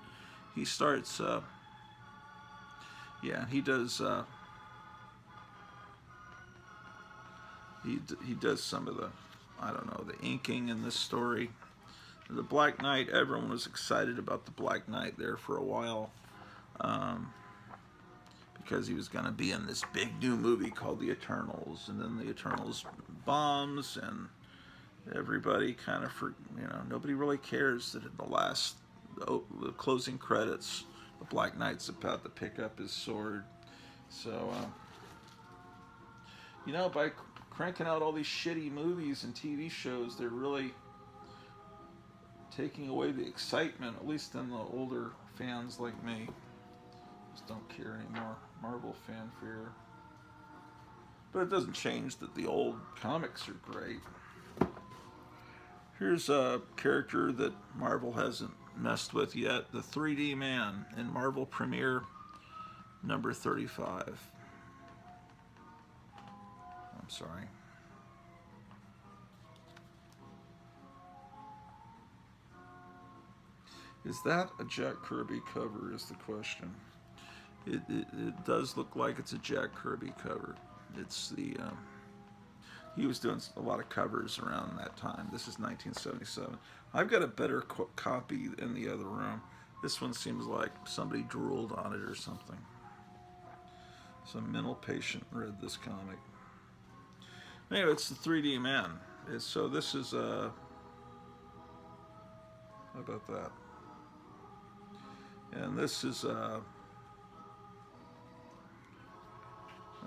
he starts, he does, he does some of the, I don't know, the inking in this story. The Black Knight, everyone was excited about the Black Knight there for a while, because he was going to be in this big new movie called The Eternals, and then The Eternals bombs, and everybody kind of, nobody really cares that at the closing credits, the Black Knight's about to pick up his sword. So, by cranking out all these shitty movies and TV shows, they're really taking away the excitement, at least in the older fans like me. Just don't care anymore. Marvel Fanfare. But it doesn't change that the old comics are great. Here's a character that Marvel hasn't messed with yet, the 3D Man in Marvel Premiere number 35. I'm sorry. Is that a Jack Kirby cover is the question. It does look like it's a Jack Kirby cover. It's the, he was doing a lot of covers around that time. This is 1977. I've got a better copy in the other room. This one seems like somebody drooled on it or something. Some mental patient read this comic. Anyway, it's the 3D Man. So this is, how about that? And this is,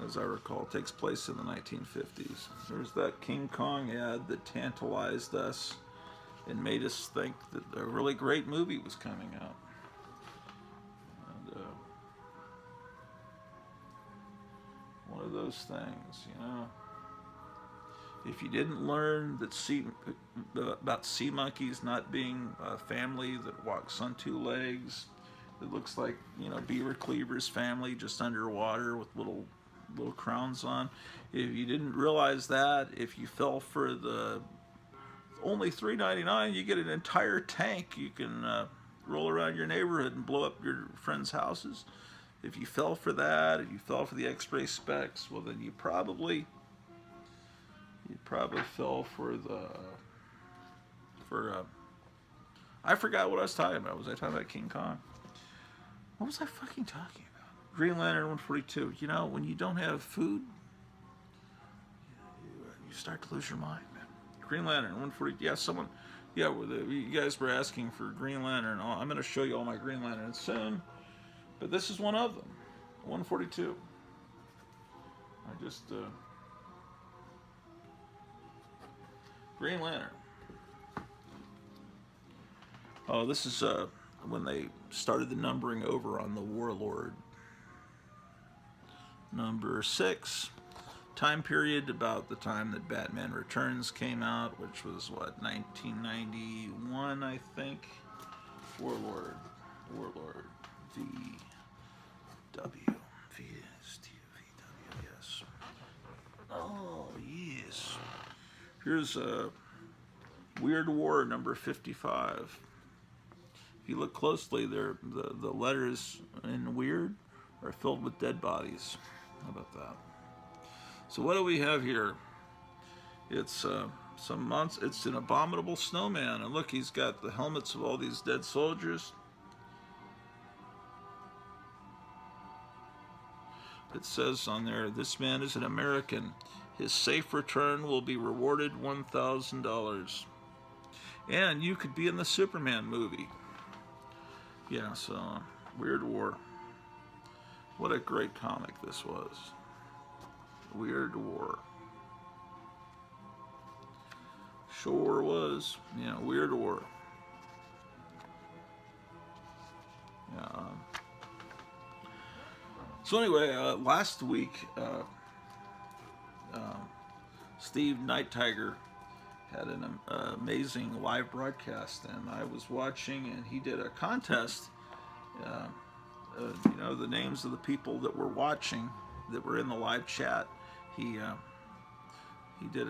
as I recall, takes place in the 1950s. There's that King Kong ad that tantalized us and made us think that a really great movie was coming out. And one of those things, you know. If you didn't learn that about sea monkeys not being a family that walks on two legs, it looks like, you know, Beaver Cleaver's family just underwater with little crowns on. If you didn't realize that, if you fell for the only $3.99, you get an entire tank. You can roll around your neighborhood and blow up your friends' houses. If you fell for that, if you fell for the X-ray specs, well, then you probably fell for I forgot what I was talking about. Was I talking about King Kong? What was I fucking talking about? Green Lantern 142. You know, when you don't have food, you start to lose your mind, man. Green Lantern 140. Yeah, you guys were asking for Green Lantern. I'm going to show you all my Green Lanterns soon, but this is one of them, 142. I just Green Lantern. Oh, this is when they started the numbering over on the Warlord. Number 6. Time period about the time that Batman Returns came out, which was what, 1991, I think. Warlord, VW, yes. Oh yes. Here's a Weird War number 55. If you look closely, the letters in Weird are filled with dead bodies. How about that? So what do we have here? It's it's an abominable snowman, and look, he's got the helmets of all these dead soldiers. It says on there, this man is an American. His safe return will be rewarded $1,000. And you could be in the Superman movie. Yeah, so Weird War. What a great comic this was. Weird War. Sure was. Yeah, Weird War. Yeah. So anyway, last week, Steve Night Tiger had an amazing live broadcast, and I was watching, and he did a contest. You know, the names of the people that were watching, that were in the live chat. He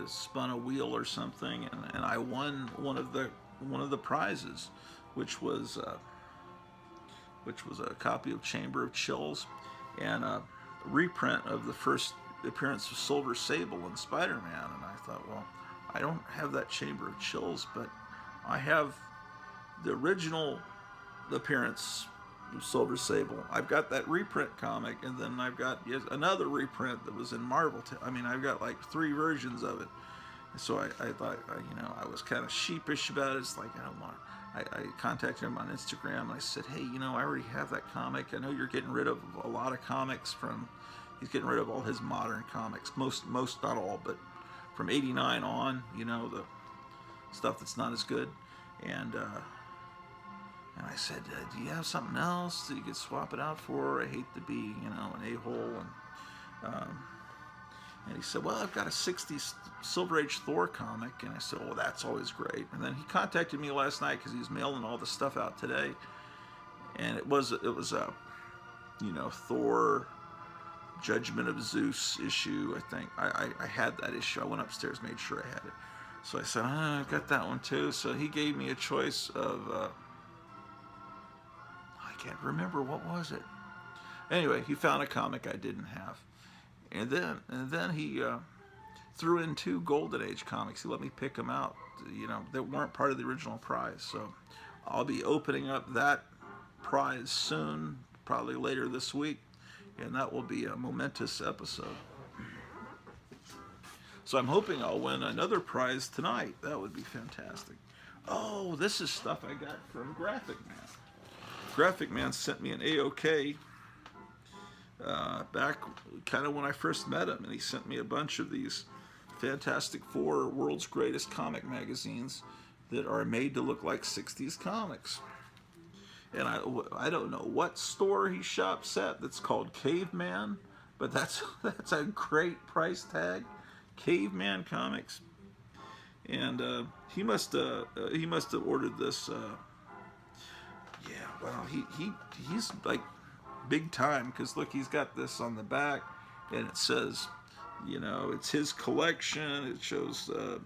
spun a wheel or something, and I won one of the prizes, which was a copy of Chamber of Chills and a reprint of the first appearance of Silver Sable in Spider-Man. And I thought, well, I don't have that Chamber of Chills, but I have the original appearance of Silver Sable. I've got that reprint comic, and then I've got another reprint that was in Marvel. I mean, I've got like 3 versions of it. And so I thought, you know, I was kind of sheepish about it. It's like, I don't want. I contacted him on Instagram, and I said, hey, you know, I already have that comic. I know you're getting rid of a lot of comics from. He's getting rid of all his modern comics, most not all, but from '89 on, you know, the stuff that's not as good. And I said, do you have something else that you could swap it out for? I hate to be, you know, an a-hole. And he said, well, I've got a '60s Silver Age Thor comic. And I said, oh, that's always great. And then he contacted me last night because he was mailing all the stuff out today. And it was a, you know, Thor Judgment of Zeus issue, I think. I had that issue. I went upstairs, made sure I had it. So I said, I've got that one too. So he gave me a choice of, I can't remember, what was it? Anyway, he found a comic I didn't have. And then he threw in 2 Golden Age comics. He let me pick them out, you know, that weren't part of the original prize. So I'll be opening up that prize soon, probably later this week, and that will be a momentous episode. So I'm hoping I'll win another prize tonight. That would be fantastic. Oh, this is stuff I got from Graphic Man. Graphic Man sent me an AOK back kind of when I first met him, and he sent me a bunch of these Fantastic Four World's Greatest Comic magazines, that are made to look like 60s comics. And I don't know what store he shops at that's called Caveman, but that's a great price tag. Caveman Comics. And he must have ordered this. Yeah, well, he's like big time, because look, he's got this on the back, and it says, you know, it's his collection. It shows the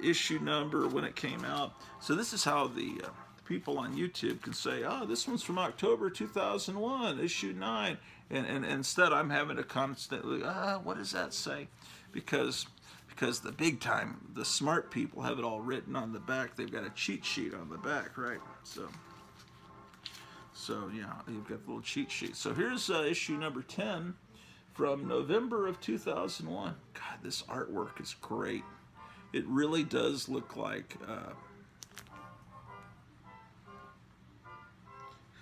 issue number when it came out. So this is how the people on YouTube can say, oh, this one's from October 2001, issue 9. And instead I'm having to constantly, what does that say? Because the big time, the smart people have it all written on the back. They've got a cheat sheet on the back, right? So yeah, you've got the little cheat sheet. So here's issue number 10 from November of 2001. God, this artwork is great. It really does look like,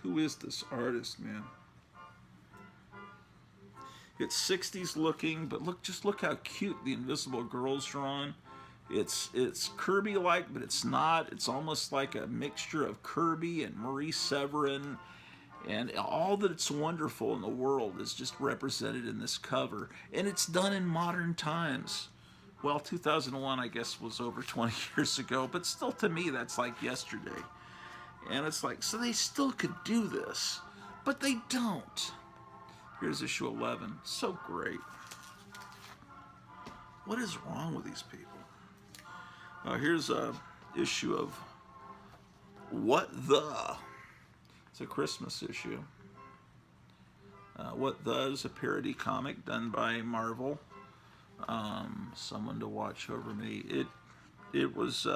who is this artist, man? It's 60s looking, but just look how cute the Invisible Girl's drawn. It's Kirby-like, but it's not. It's almost like a mixture of Kirby and Marie Severin, and all that's wonderful in the world is just represented in this cover. And it's done in modern times. Well, 2001, I guess, was over 20 years ago, but still, to me, that's like yesterday. And it's like, so they still could do this, but they don't. Here's issue 11. So great. What is wrong with these people? Here's a issue of What the? It's a Christmas issue. What the is a parody comic done by Marvel. Someone to watch over me. It was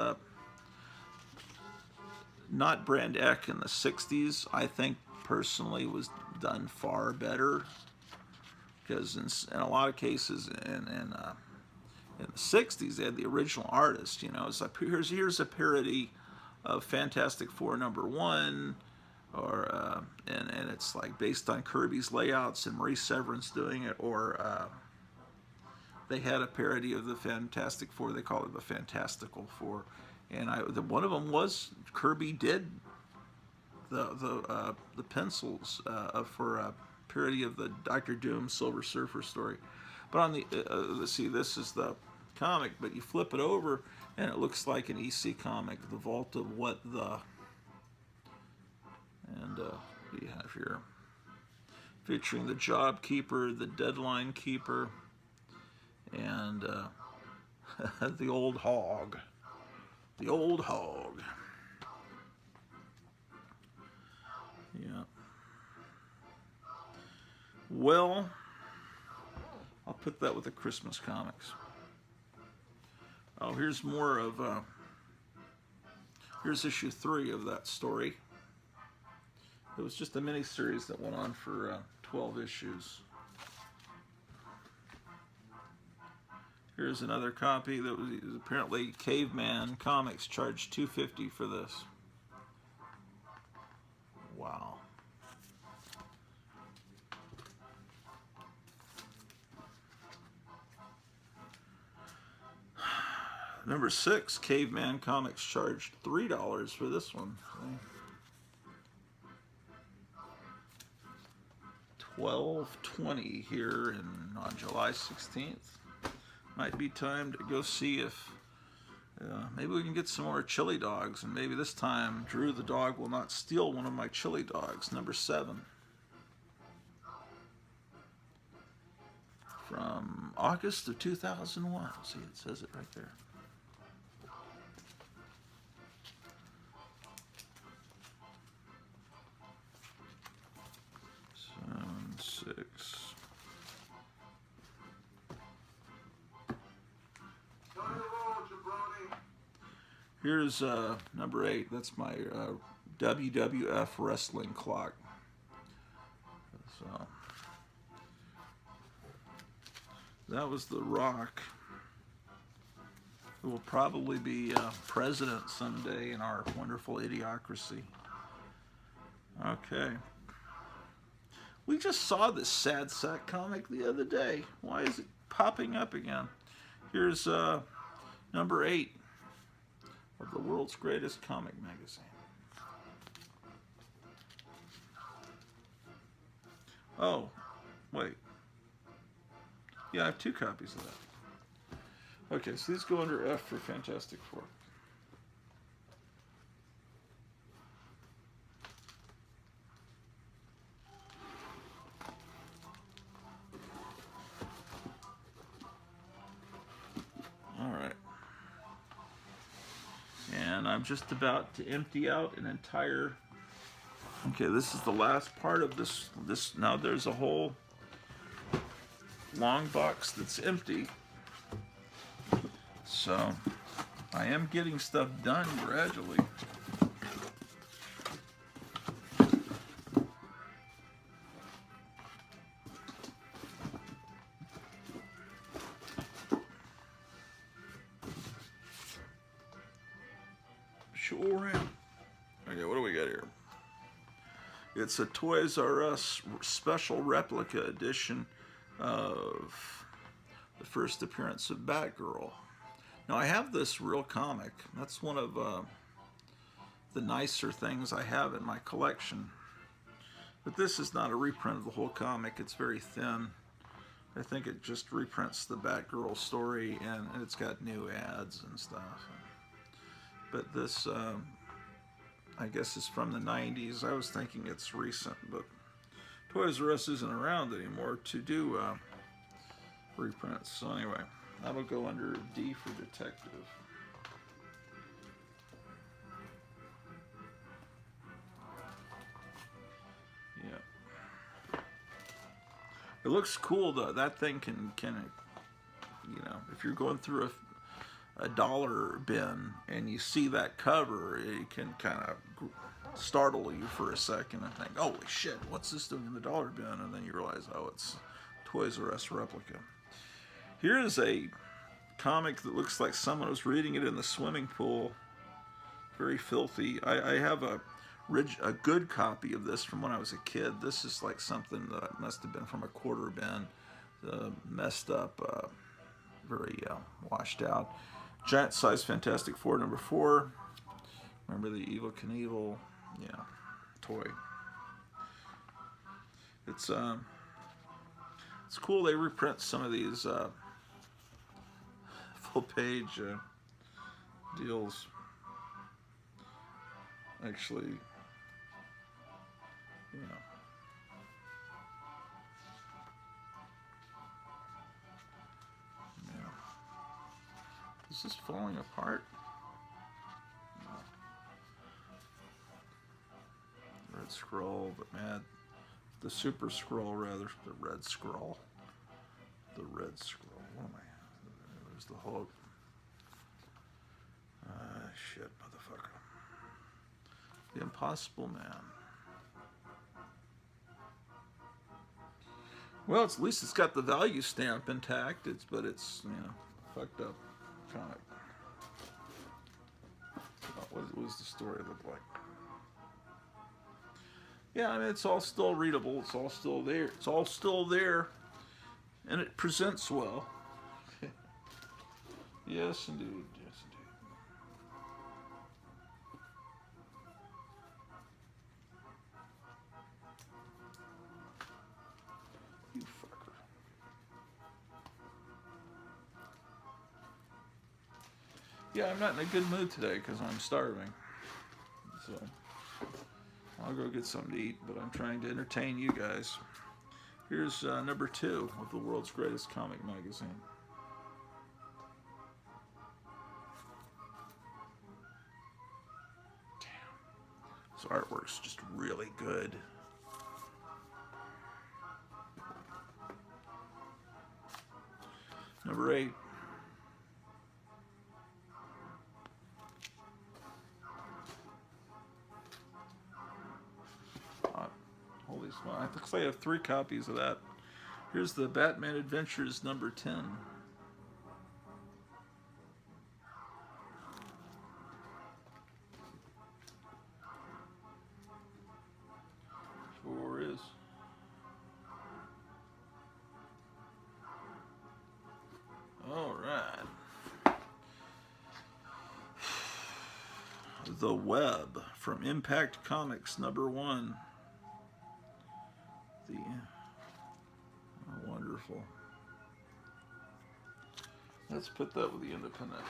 not Brand Echh in the 60s. I think personally was done far better, because in a lot of cases in the 60s they had the original artist. You know, it's like here's a parody of Fantastic Four #1, or and it's like based on Kirby's layouts and Marie Severin's doing it, or they had a parody of the Fantastic Four. They call it the Fantastical Four, and one of them was Kirby did the pencils for a parody of the Doctor Doom Silver Surfer story. But on the let's see, this is the comic, but you flip it over and it looks like an EC comic, The Vault of What the. And we have here featuring the Job Keeper, the Deadline Keeper, and the Old Hog. The Old Hog. Yeah. Well, I'll put that with the Christmas comics. Oh, here's more of, here's issue 3 of that story. It was just a mini-series that went on for 12 issues. Here's another copy that was apparently Caveman Comics charged $2.50 for this. Wow. Number 6, Caveman Comics charged $3 for this one. $12.20 here on July 16th. Might be time to go see if maybe we can get some more chili dogs, and maybe this time Drew the dog will not steal one of my chili dogs. Number 7. From August of 2001. See, it says it right there. Here's number 8. That's my WWF wrestling clock. So that was The Rock, who will probably be president someday in our wonderful Idiocracy. Okay. We just saw this Sad Sack comic the other day. Why is it popping up again? Here's number 8. of the world's greatest comic magazine. Oh, wait. Yeah, I have 2 copies of that. Okay, so these go under F for Fantastic Four. All right. And I'm just about to empty out an entire... Okay, this is the last part of this. Now there's a whole long box that's empty. So I am getting stuff done gradually. Sure am. Okay, what do we got here? It's a Toys R Us special replica edition of the first appearance of Batgirl. Now, I have this real comic. That's one of the nicer things I have in my collection. But this is not a reprint of the whole comic. It's very thin. I think it just reprints the Batgirl story, and it's got new ads and stuff. But this, I guess, is from the 90s. I was thinking it's recent, but Toys R Us isn't around anymore to do reprints. So anyway, that'll go under D for detective. Yeah. It looks cool though. That thing can you know, if you're going through a dollar bin and you see that cover, it can kind of startle you for a second and think, holy shit, what's this doing in the dollar bin? And then you realize, oh, it's Toys R Us replica. Here is a comic that looks like someone was reading it in the swimming pool. Very filthy. I have a good copy of this from when I was a kid. This is like something that must have been from a quarter bin. Messed up, very washed out. Giant size Fantastic Four #4. Remember the Evel Knievel? Yeah, toy. It's cool. They reprint some of these full page deals. Actually, you know. Is this falling apart? No. Red Scroll, but man, the Super Scroll rather, the Red Scroll. The Red Scroll. What am I? There's the Hulk. Shit, motherfucker. The Impossible Man. Well, at least it's got the value stamp intact. But it's fucked up comic. What does the story look like? Yeah, I mean, it's all still readable. It's all still there. It's all still there, and it presents well. Yes, indeed. Yes, indeed. You fucker. Yeah, I'm not in a good mood today because I'm starving. So I'll go get something to eat, but I'm trying to entertain you guys. Here's #2 of the world's greatest comic magazine. Damn. This artwork's just really good. #8. Holy smokes. I think I have 3 copies of that. Here's the Batman Adventures #10. Sure is. All right. The Web from Impact Comics #1. Wonderful. Let's put that with the independent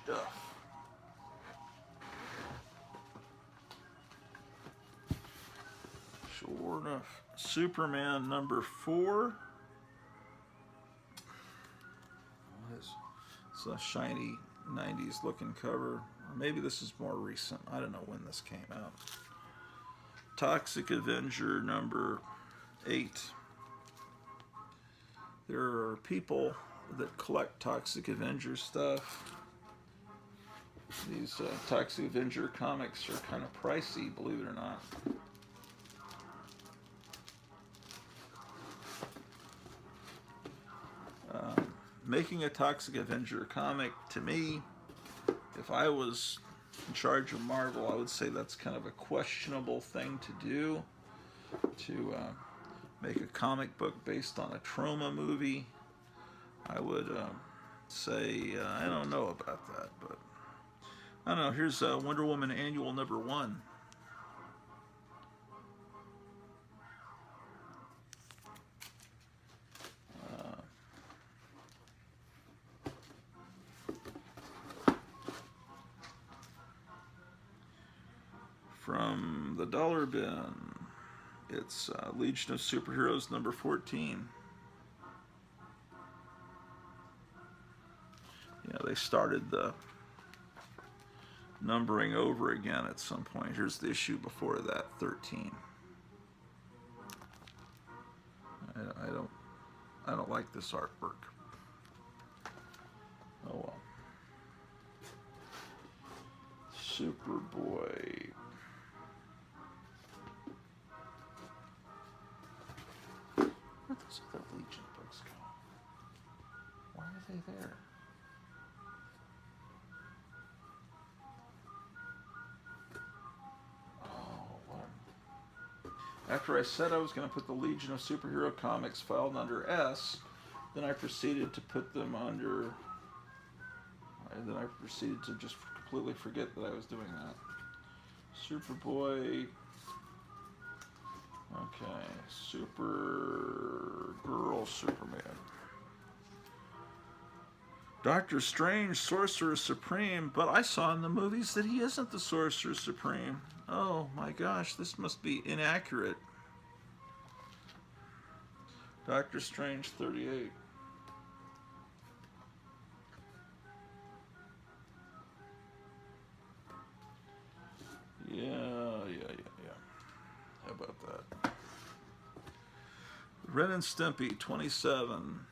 stuff. Sure enough. Superman #4. It's a shiny 90s looking cover. Or maybe this is more recent. I don't know when this came out. Toxic Avenger #8. There are people that collect Toxic Avenger stuff. These Toxic Avenger comics are kind of pricey, believe it or not. Making a Toxic Avenger comic, to me, if I was in charge of Marvel, I would say that's kind of a questionable thing to do, to make a comic book based on a Troma movie. I would say, I don't know about that, but I don't know. Here's Wonder Woman Annual #1. From the dollar bin, it's Legion of Superheroes #14. Yeah, they started the numbering over again at some point. Here's the issue before that, 13. I don't like this artwork. Oh well. Superboy. Where'd those other Legion books go? Why are they there? Oh, what? After I said I was going to put the Legion of Superhero Comics filed under S, then I proceeded to put them under... Then I proceeded to just completely forget that I was doing that. Superboy... Okay, Supergirl, Superman. Doctor Strange, Sorcerer Supreme, but I saw in the movies that he isn't the Sorcerer Supreme. Oh my gosh, this must be inaccurate. Doctor Strange 38. Yeah. How about that? Ren and Stimpy 27.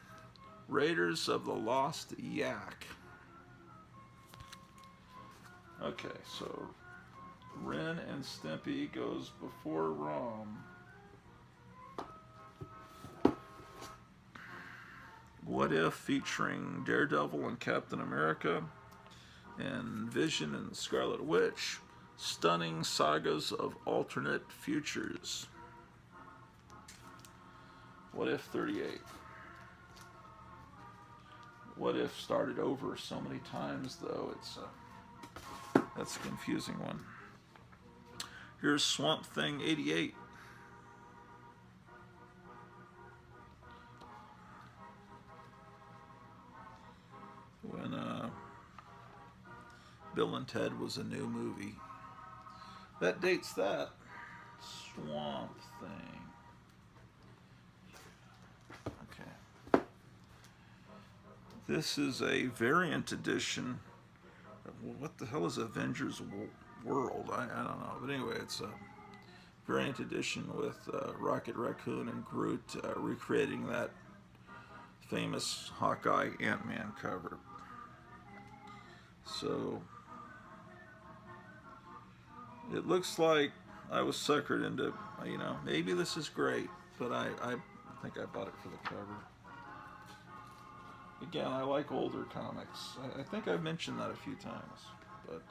Raiders of the Lost Yak. Okay, so Ren and Stimpy goes before Rom. What If featuring Daredevil and Captain America and Vision and Scarlet Witch. Stunning sagas of alternate futures. What If 38. What If started over so many times, though. That's a confusing one. Here's Swamp Thing 88. When Bill and Ted was a new movie. That dates that. Swamp Thing. Okay. This is a variant edition. What the hell is Avengers World? I don't know. But anyway, it's a variant edition with Rocket Raccoon and Groot recreating that famous Hawkeye Ant-Man cover. So it looks like I was suckered into, maybe this is great, but I think I bought it for the cover. Again, I like older comics. I think I've mentioned that a few times. But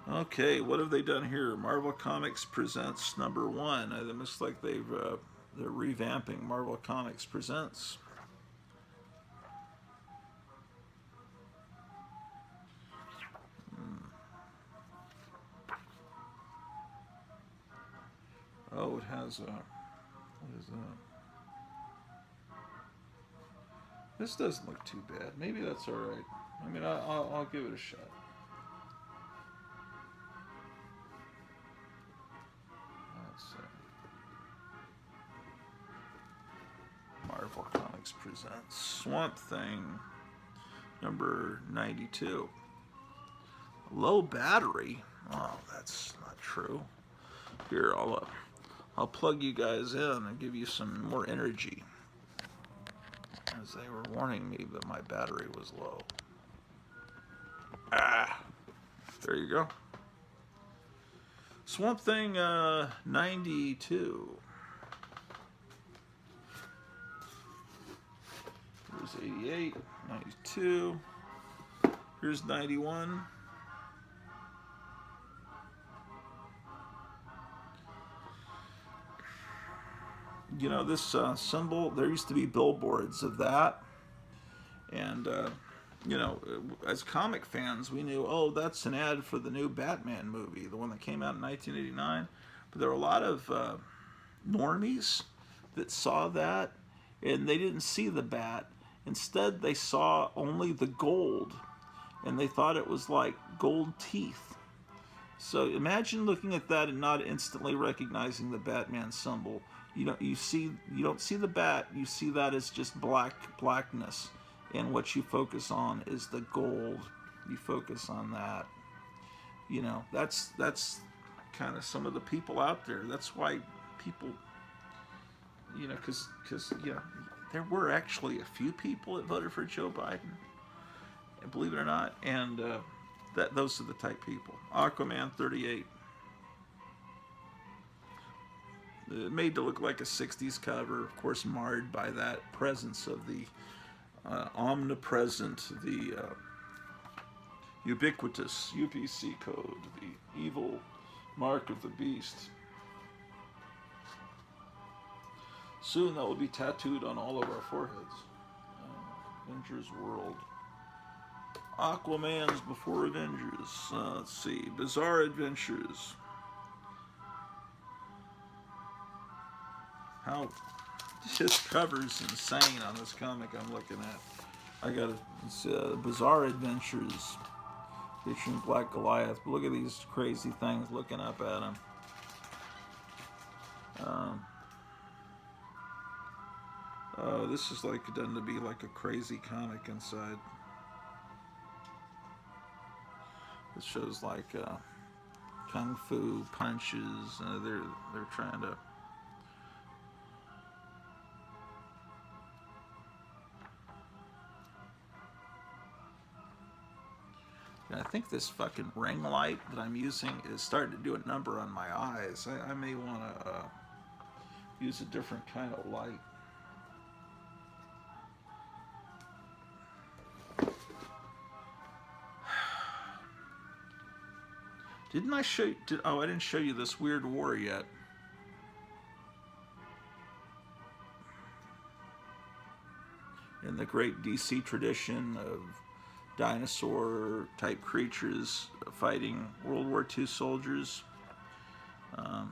okay, what have they done here? Marvel Comics Presents #1. It looks like they're revamping Marvel Comics Presents. Oh, it has a. What is that? This doesn't look too bad. Maybe that's all right. I mean, I'll give it a shot. Let's see. Marvel Comics presents Swamp Thing number 92. Low battery? Oh, that's not true. Here, I'll plug you guys in and give you some more energy. As they were warning me that my battery was low. Ah, there you go. Swamp Thing 92. Here's 88, 92. Here's 91. You know, this symbol, there used to be billboards of that. And, you know, as comic fans, we knew, oh, that's an ad for the new Batman movie, the one that came out in 1989. But there were a lot of normies that saw that, and they didn't see the bat. Instead, they saw only the gold, and they thought it was like gold teeth. So imagine looking at that and not instantly recognizing the Batman symbol. You don't see the bat. You see that as just blackness, and what you focus on is the gold. You focus on that. You know, that's kind of some of the people out there. That's why people, you know, because you know, there were actually a few people that voted for Joe Biden, and believe it or not, and those are the type people. Aquaman 38. Made to look like a 60s cover, of course marred by that presence of the omnipresent, the ubiquitous UPC code, the evil mark of the beast. Soon that will be tattooed on all of our foreheads. Avengers World. Aquaman's Before Avengers. Let's see. Bizarre Adventures. How this cover's insane on this comic I'm looking at. I got it's Bizarre Adventures featuring Black Goliath. But look at these crazy things looking up at him. Oh, this is like done to be like a crazy comic inside. It shows like kung fu punches. They're trying to. And I think this fucking ring light that I'm using is starting to do a number on my eyes. I may want to use a different kind of light. Didn't I show you? I didn't show you this Weird War yet. In the great DC tradition of dinosaur-type creatures fighting World War II soldiers. Yeah.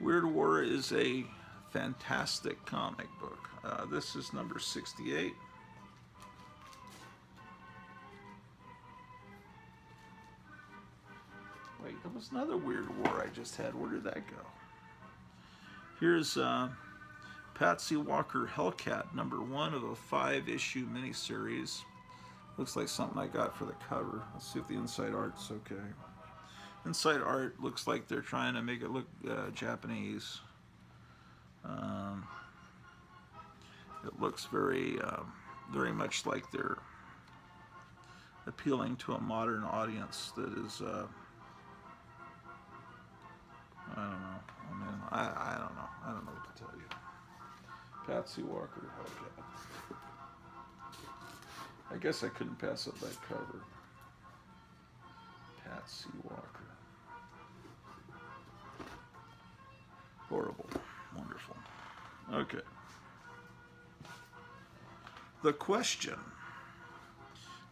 Weird War is a fantastic comic book. This is number 68. Wait, there was another Weird War I just had. Where did that go? Here's Patsy Walker Hellcat, number 1 of a 5-issue miniseries. Looks like something I got for the cover. Let's see if the inside art's okay. Inside art looks like they're trying to make it look Japanese. It looks very much like they're appealing to a modern audience that is, I don't know. I mean, I don't know. I don't know what to tell you. Patsy Walker Hellcat. I guess I couldn't pass up that cover. Patsy Walker. Horrible. Wonderful. Okay. The Question.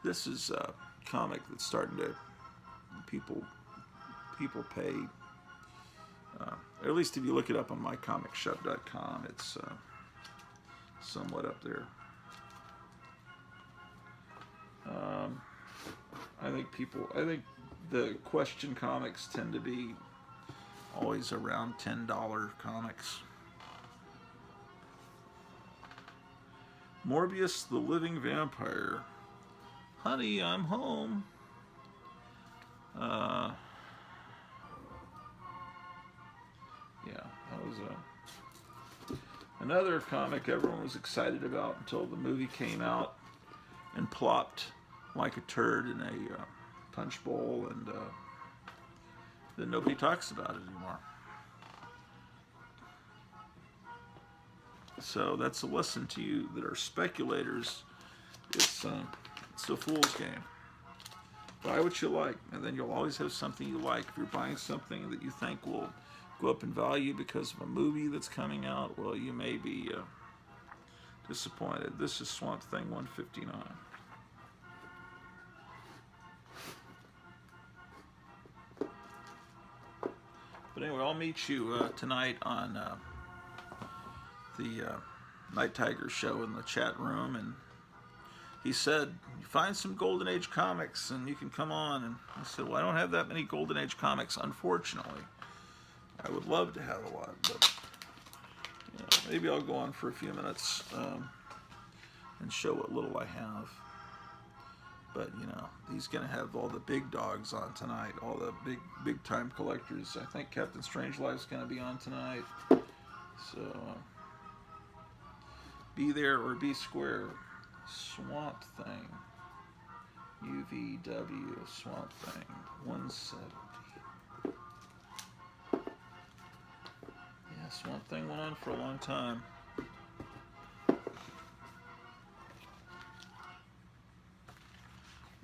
This is a comic that's starting to people people pay. Or at least if you look it up on mycomicshop.com, it's somewhat up there. I think the question comics tend to be always around $10 comics. Morbius the Living Vampire. Honey, I'm home. Yeah, that was another comic everyone was excited about until the movie came out and plopped like a turd in a punch bowl, and then nobody talks about it anymore. So that's a lesson to you that are speculators. It's a fool's game. Buy what you like, and then you'll always have something you like. If you're buying something that you think will go up in value because of a movie that's coming out, well, you may be disappointed. This is Swamp Thing 159. But anyway, I'll meet you tonight on the Night Tiger show in the chat room, and he said, find some Golden Age comics and you can come on. And I said, well, I don't have that many Golden Age comics, unfortunately. I would love to have a lot, but maybe I'll go on for a few minutes and show what little I have. But, he's going to have all the big dogs on tonight, all the big time collectors. I think Captain Strangelife's going to be on tonight. So, be there or be square. Swamp Thing. UVW Swamp Thing 170. Yeah, Swamp Thing went on for a long time.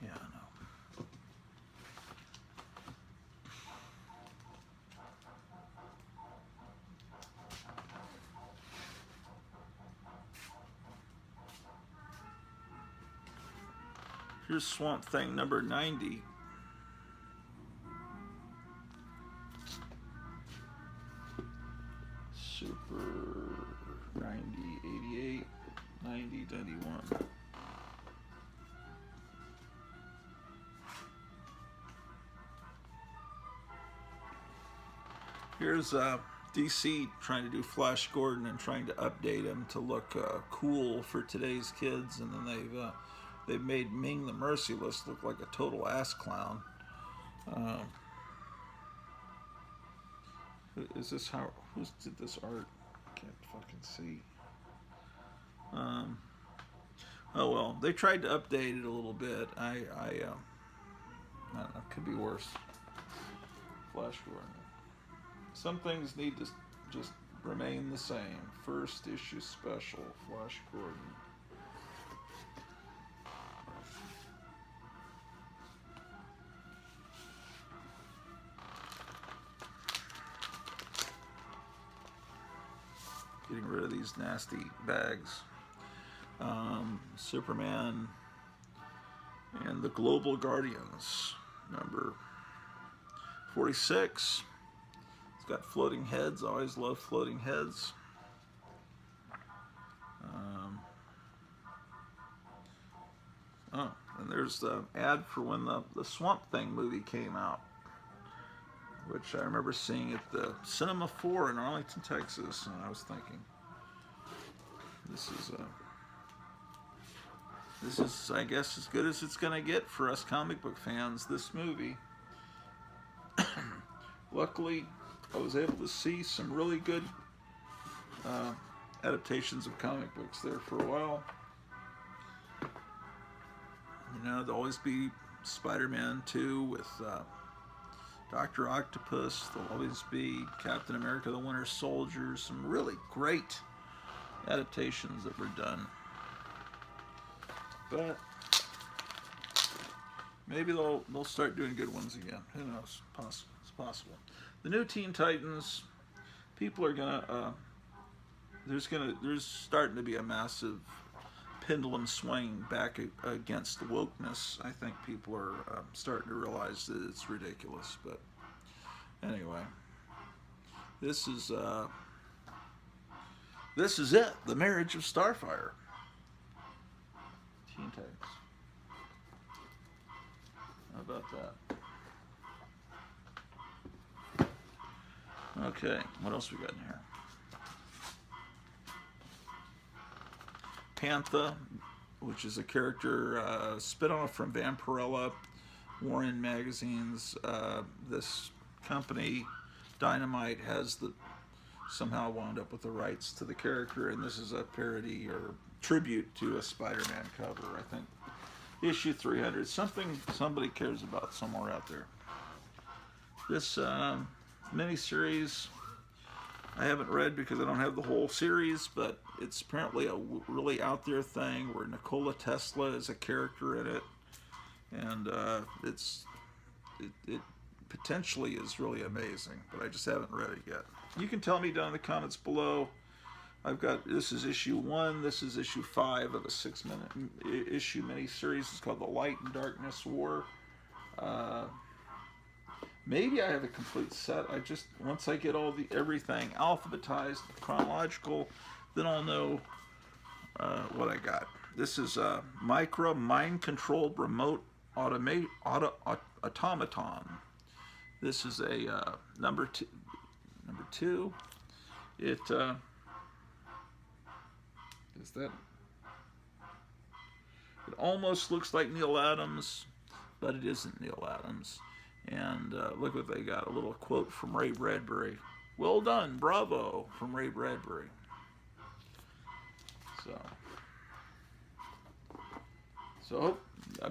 Yeah, I know. Here's Swamp Thing number 90. Super 90, 88, 90, 91. Here's DC trying to do Flash Gordon and trying to update him to look cool for today's kids, and then they've made Ming the Merciless look like a total ass clown. Is this how? Who did this art? I can't fucking see. Oh well, they tried to update it a little bit. I don't know, it could be worse. Flash Gordon. Some things need to just remain the same. First issue special, Flash Gordon. Getting rid of these nasty bags. Superman and the Global Guardians, number 46. It's got floating heads. I always love floating heads. And there's the ad for when the Swamp Thing movie came out, which I remember seeing at the Cinema 4 in Arlington, Texas, and I was thinking, this is, I guess, as good as it's going to get for us comic book fans, this movie. Luckily, I was able to see some really good adaptations of comic books there for a while. There'll always be Spider-Man 2 with Dr. Octopus. There'll always be Captain America: The Winter Soldier. Some really great adaptations that were done. But maybe they'll start doing good ones again. Who knows? It's possible. The new Teen Titans, people are gonna. There's starting to be a massive pendulum swing back against wokeness. I think people are starting to realize that it's ridiculous. But Anyway, this is it. The Marriage of Starfire. Teen Titans. How about that? Okay, what else we got in here? Panther, which is a character spin-off from Vampirella, Warren Magazines. This company, Dynamite, has somehow wound up with the rights to the character, and this is a parody or tribute to a Spider-Man cover, I think. Issue 300, something somebody cares about somewhere out there. This miniseries I haven't read because I don't have the whole series, but it's apparently a really out there thing where Nikola Tesla is a character in it, and it potentially is really amazing, but I just haven't read it yet. You can tell me down in the comments below. This is issue 1, this is issue 5 of a 6-minute issue miniseries. It's called The Light and Darkness War. Maybe I have a complete set. Once I get everything alphabetized, chronological, then I'll know what I got. This is a Micra mind-controlled remote automaton. This is a number two. It is that. It almost looks like Neil Adams, but it isn't Neil Adams. And look what they got, a little quote from Ray Bradbury. Well done, bravo, from Ray Bradbury. So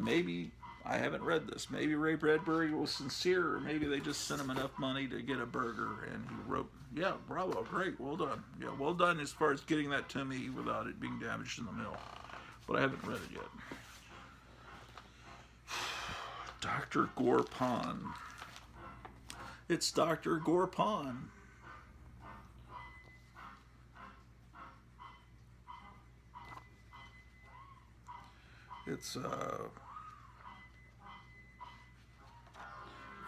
maybe, I haven't read this, maybe Ray Bradbury was sincere, or maybe they just sent him enough money to get a burger, and he wrote, yeah, bravo, great, well done. Yeah, well done as far as getting that to me without it being damaged in the mail. But I haven't read it yet. Dr. Gorpon. It's Dr. Gorpon. It's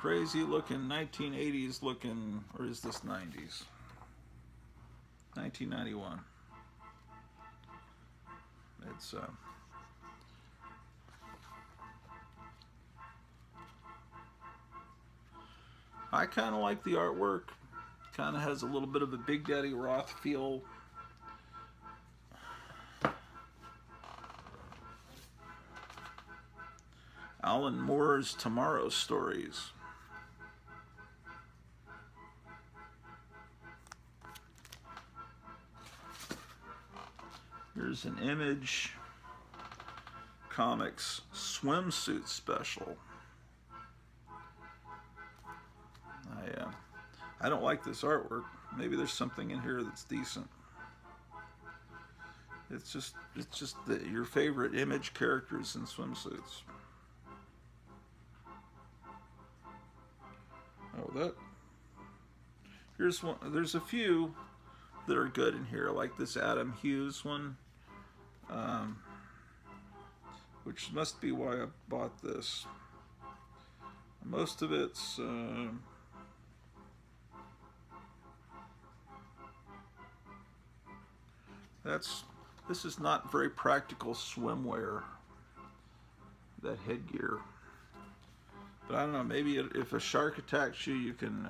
crazy looking 1980s looking, or is this 90s? 1991. It's I kind of like the artwork. Kind of has a little bit of a Big Daddy Roth feel. Alan Moore's Tomorrow Stories. Here's an Image Comics swimsuit special. I don't like this artwork. Maybe there's something in here that's decent. It's just your favorite Image characters in swimsuits. Oh, here's one. There's a few that are good in here, like this Adam Hughes one, which must be why I bought this. Most of it's this is not very practical swimwear, that headgear. But I don't know, maybe if a shark attacks you, you can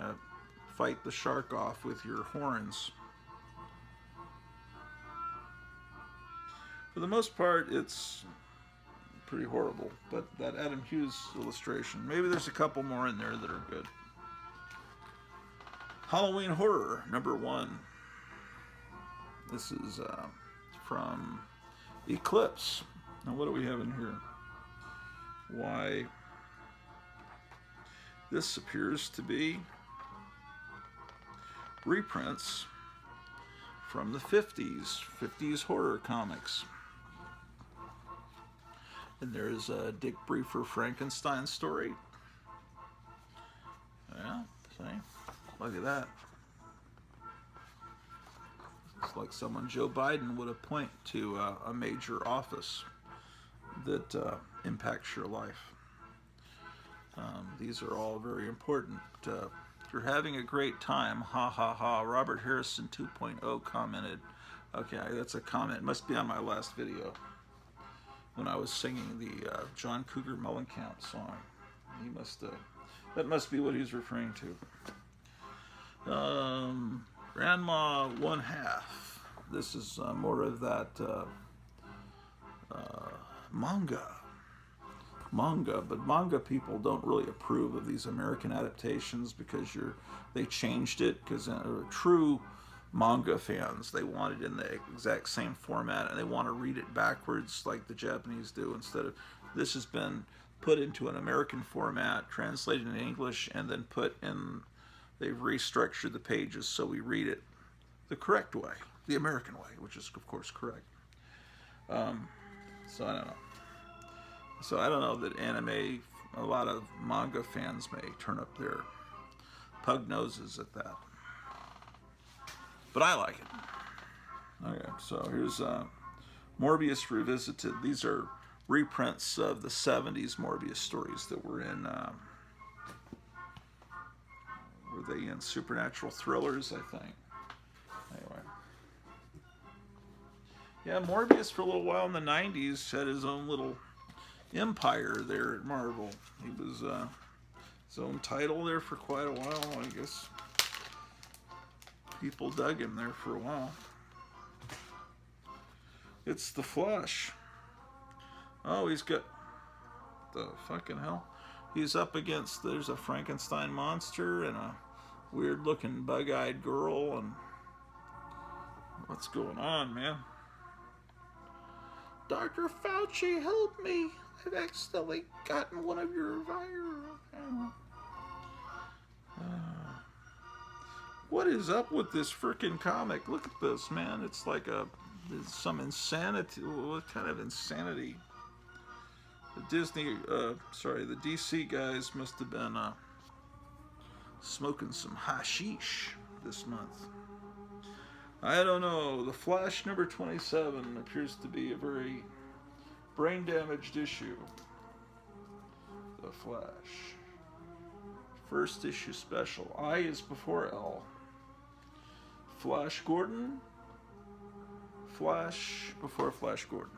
fight the shark off with your horns. For the most part, it's pretty horrible. But that Adam Hughes illustration, maybe there's a couple more in there that are good. Halloween Horror, #1. This is from Eclipse. Now, what do we have in here? Why, this appears to be reprints from the 50s horror comics. And there's a Dick Briefer Frankenstein story. Yeah, see? Look at that. It's like someone Joe Biden would appoint to a major office that impacts your life. These are all very important You're having a great time. Ha ha ha. Robert Harrison 2.0 commented. Okay, that's a comment. It must be on my last video when I was singing the John Cougar Mellencamp song. He must. That must be what he's referring to. Grandma One Half. This is more of that manga, but manga people don't really approve of these American adaptations because they changed it, because true manga fans, they want it in the exact same format and they want to read it backwards like the Japanese do. Instead of, this has been put into an American format, translated in English, and then they've restructured the pages so we read it the correct way, the American way, which is of course correct. So I don't know. So I don't know that anime, a lot of manga fans may turn up their pug noses at that. But I like it. Okay, so here's Morbius Revisited. These are reprints of the 70s Morbius stories that were in, were they in Supernatural Thrillers, I think. Anyway. Yeah, Morbius for a little while in the 90s had his own little empire there at Marvel. He was his own title there for quite a while, I guess. People dug him there for a while. It's the Flash. Oh, he's got the fucking hell. He's up against, there's a Frankenstein monster and a weird looking bug-eyed girl, and what's going on, man? Dr. Fauci, help me. I've accidentally gotten one of your viruses. What is up with this freaking comic? Look at this, man. It's like some insanity. What kind of insanity? The DC guys must have been smoking some hashish this month. I don't know. The Flash number 27 appears to be a very brain-damaged issue. The Flash. First issue special. I is before L. Flash Gordon. Flash before Flash Gordon.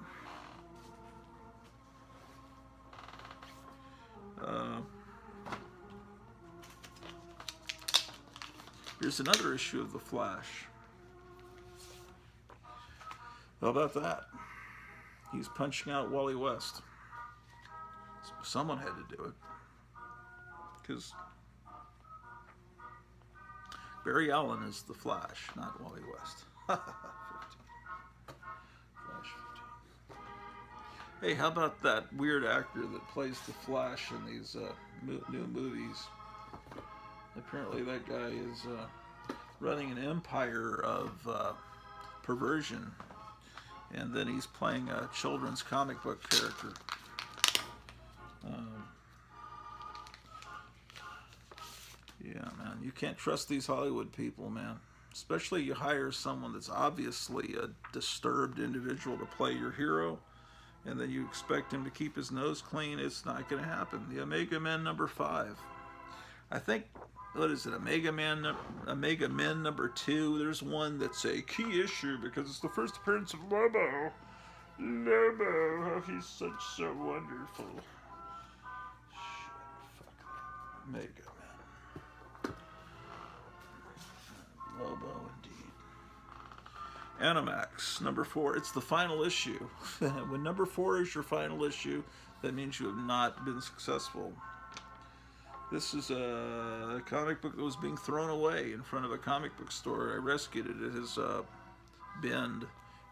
Here's another issue of The Flash. How about that? He's punching out Wally West. Someone had to do it. Because Barry Allen is the Flash, not Wally West. 15. Flash 15. Hey, how about that weird actor that plays the Flash in these new movies? Apparently that guy is running an empire of perversion. And then he's playing a children's comic book character. Yeah, man. You can't trust these Hollywood people, man. Especially you hire someone that's obviously a disturbed individual to play your hero, and then you expect him to keep his nose clean. It's not going to happen. The Omega Men number 5. I think, what is it, Omega Men number 2. There's one that's a key issue because it's the first appearance of Lobo. Lobo, he's so wonderful. Shit, fuck. Omega Men. Lobo, indeed. Animax, number 4. It's the final issue. When number 4 is your final issue, that means you have not been successful. This is a comic book that was being thrown away in front of a comic book store. I rescued it at his Bend,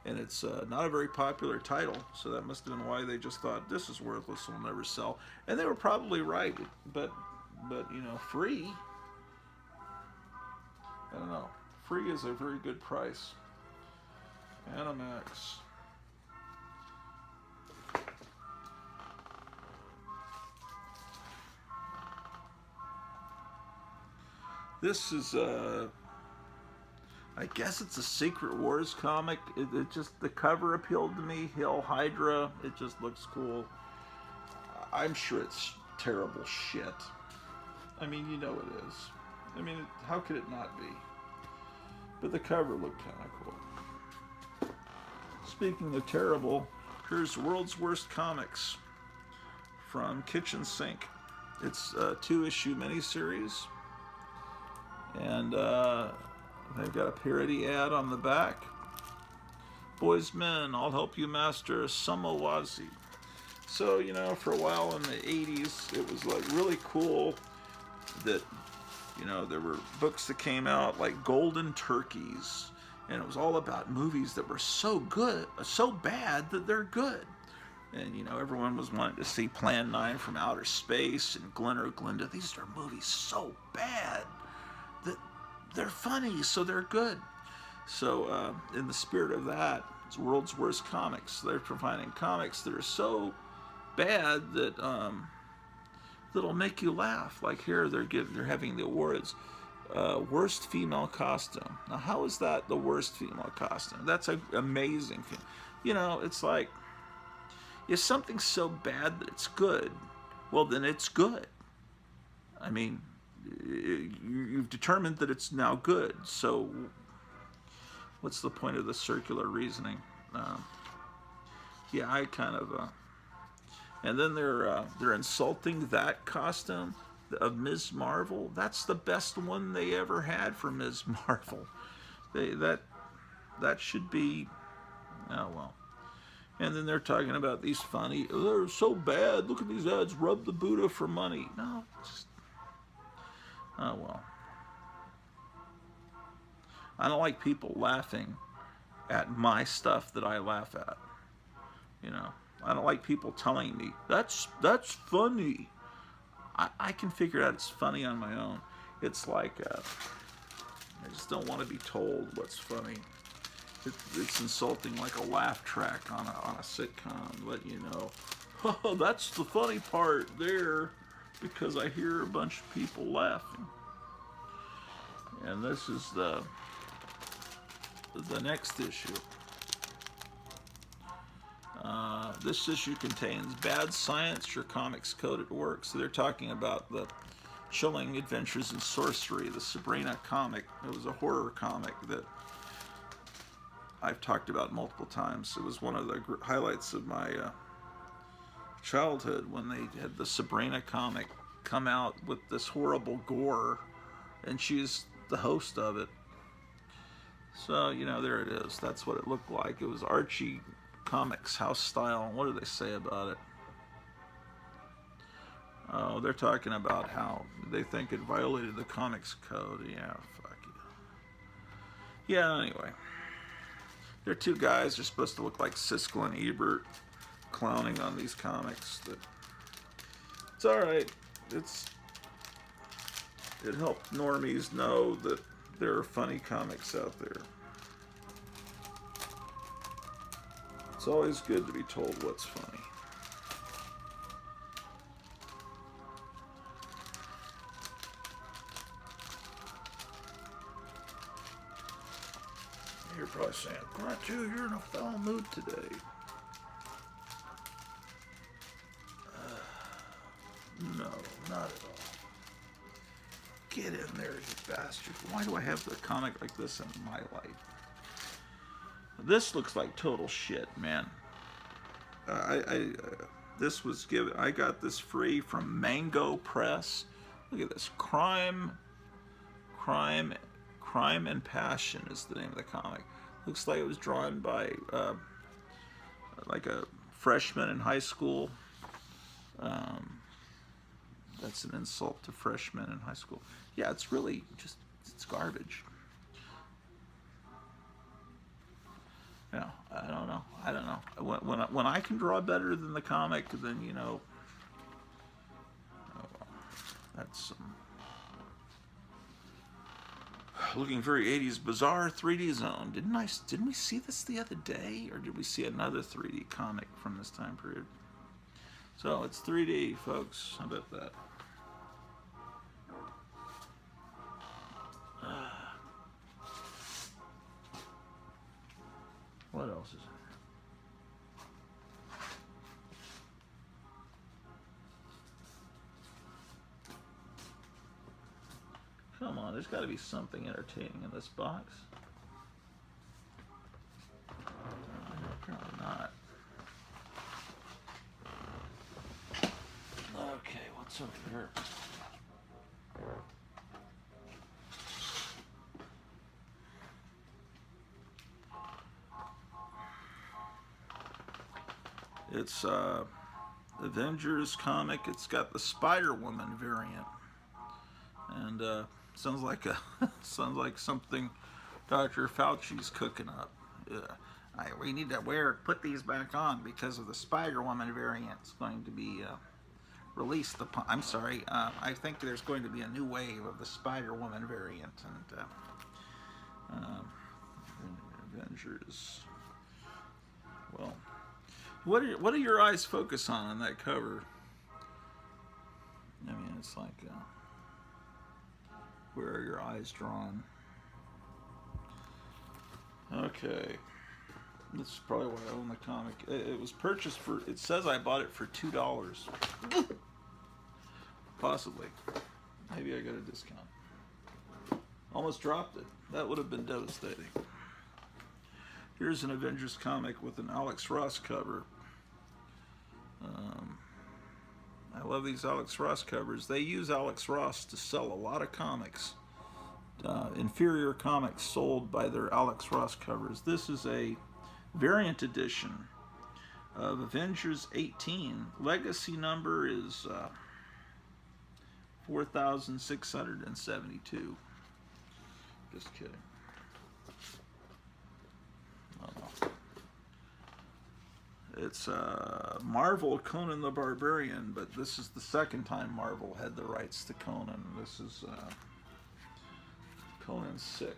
and it's not a very popular title, so that must have been why they just thought, this is worthless, it'll never sell. And they were probably right, but you know, free, I don't know. Free is a very good price. Animax. This is I guess it's a Secret Wars comic. It just, the cover appealed to me. Hail Hydra. It just looks cool. I'm sure it's terrible shit. I mean, you know it is. I mean, how could it not be? But the cover looked kind of cool. Speaking of terrible, here's World's Worst Comics from Kitchen Sink. It's a 2-issue miniseries, and they've got a parody ad on the back. Boys, men, I'll help you master Sumowazi. So, you know, for a while in the 80s, it was like really cool that, you know, there were books that came out like Golden Turkeys, and it was all about movies that were so good, so bad that they're good. And, you know, everyone was wanting to see Plan 9 from Outer Space and Glen or Glinda. These are movies so bad that they're funny, so they're good. So, in the spirit of that, it's World's Worst Comics. They're providing comics that are so bad that that'll make you laugh. Like here, they're having the awards. Worst female costume. Now, how is that the worst female costume? That's an amazing thing. You know, it's like, if something's so bad that it's good, well, then it's good. I mean, you've determined that it's now good. So, what's the point of the circular reasoning? Yeah, I kind of. And then they're insulting that costume of Ms. Marvel. That's the best one they ever had for Ms. Marvel. That should be. Oh well. And then they're talking about these funny. They're so bad. Look at these ads. Rub the Buddha for money. No, just. Oh well. I don't like people laughing at my stuff that I laugh at. You know, I don't like people telling me that's funny. I can figure out it's funny on my own. It's like I just don't want to be told what's funny. It's insulting, like a laugh track on a sitcom. Let you know, oh, that's the funny part there, because I hear a bunch of people laughing. And this is the next issue. This issue contains Bad Science, Your Comics Code at Work. So they're talking about the Chilling Adventures in Sorcery, the Sabrina comic. It was a horror comic that I've talked about multiple times. It was one of the highlights of my childhood when they had the Sabrina comic come out with this horrible gore, and she's the host of it. So, you know, there it is. That's what it looked like. It was Archie Comics house style. What do they say about it? Oh, they're talking about how they think it violated the comics code. Yeah, fuck you. Yeah, anyway. They're two guys. They're supposed to look like Siskel and Ebert clowning on these comics. It's alright. It helped normies know that there are funny comics out there. It's always good to be told what's funny. You're probably saying, Grunt, too, you're in a foul mood today. No, not at all. Get in there, you bastard. Why do I have the comic like this in my life? This looks like total shit, man. This was given. I got this free from Mango Press. Look at this. Crime and Passion is the name of the comic. Looks like it was drawn by like a freshman in high school. That's an insult to freshmen in high school. Yeah, it's really just, it's garbage. Yeah, I don't know. When I can draw better than the comic, then, you know, oh, well, that's looking very 80s. Bizarre 3D Zone. Didn't we see this the other day, or did we see another 3D comic from this time period? So it's 3D, folks. How about that? What else is in there? Come on, there's got to be something entertaining in this box. Apparently not. Okay, what's over here? It's Avengers comic. It's got the Spider-Woman variant, and sounds like sounds like something Dr. Fauci's cooking up. We need to put these back on because of the Spider-Woman variant. It's going to be released. I'm sorry. I think there's going to be a new wave of the Spider-Woman variant, and Avengers. Well, what do your eyes focus on that cover? I mean, it's like where are your eyes drawn? Okay. This is probably why I own the comic. It was purchased for, it says I bought it for $2. Possibly. Maybe I got a discount. Almost dropped it. That would have been devastating. Here's an Avengers comic with an Alex Ross cover. I love these Alex Ross covers. They use Alex Ross to sell a lot of comics. Inferior comics sold by their Alex Ross covers. This is a variant edition of Avengers 18. Legacy number is 4,672. Just kidding. It's Marvel Conan the Barbarian, but this is the second time Marvel had the rights to Conan. This is Conan 6.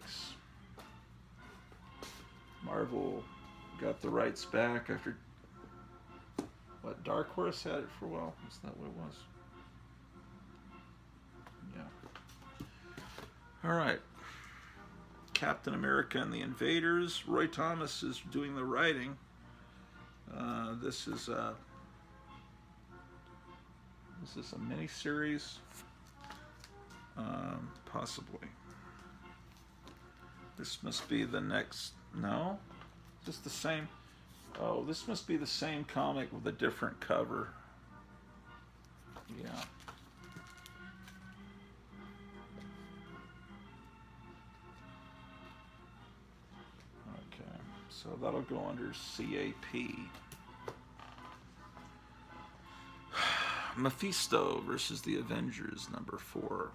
Marvel got the rights back after, what, Dark Horse had it for a while? Is that what it was? Yeah. Alright. Captain America and the Invaders. Roy Thomas is doing the writing. This is a mini-series? Possibly. This must be the next... No? Just the same... Oh, this must be the same comic with a different cover. Yeah. Okay, so that'll go under CAP. Mephisto versus the Avengers, number 4.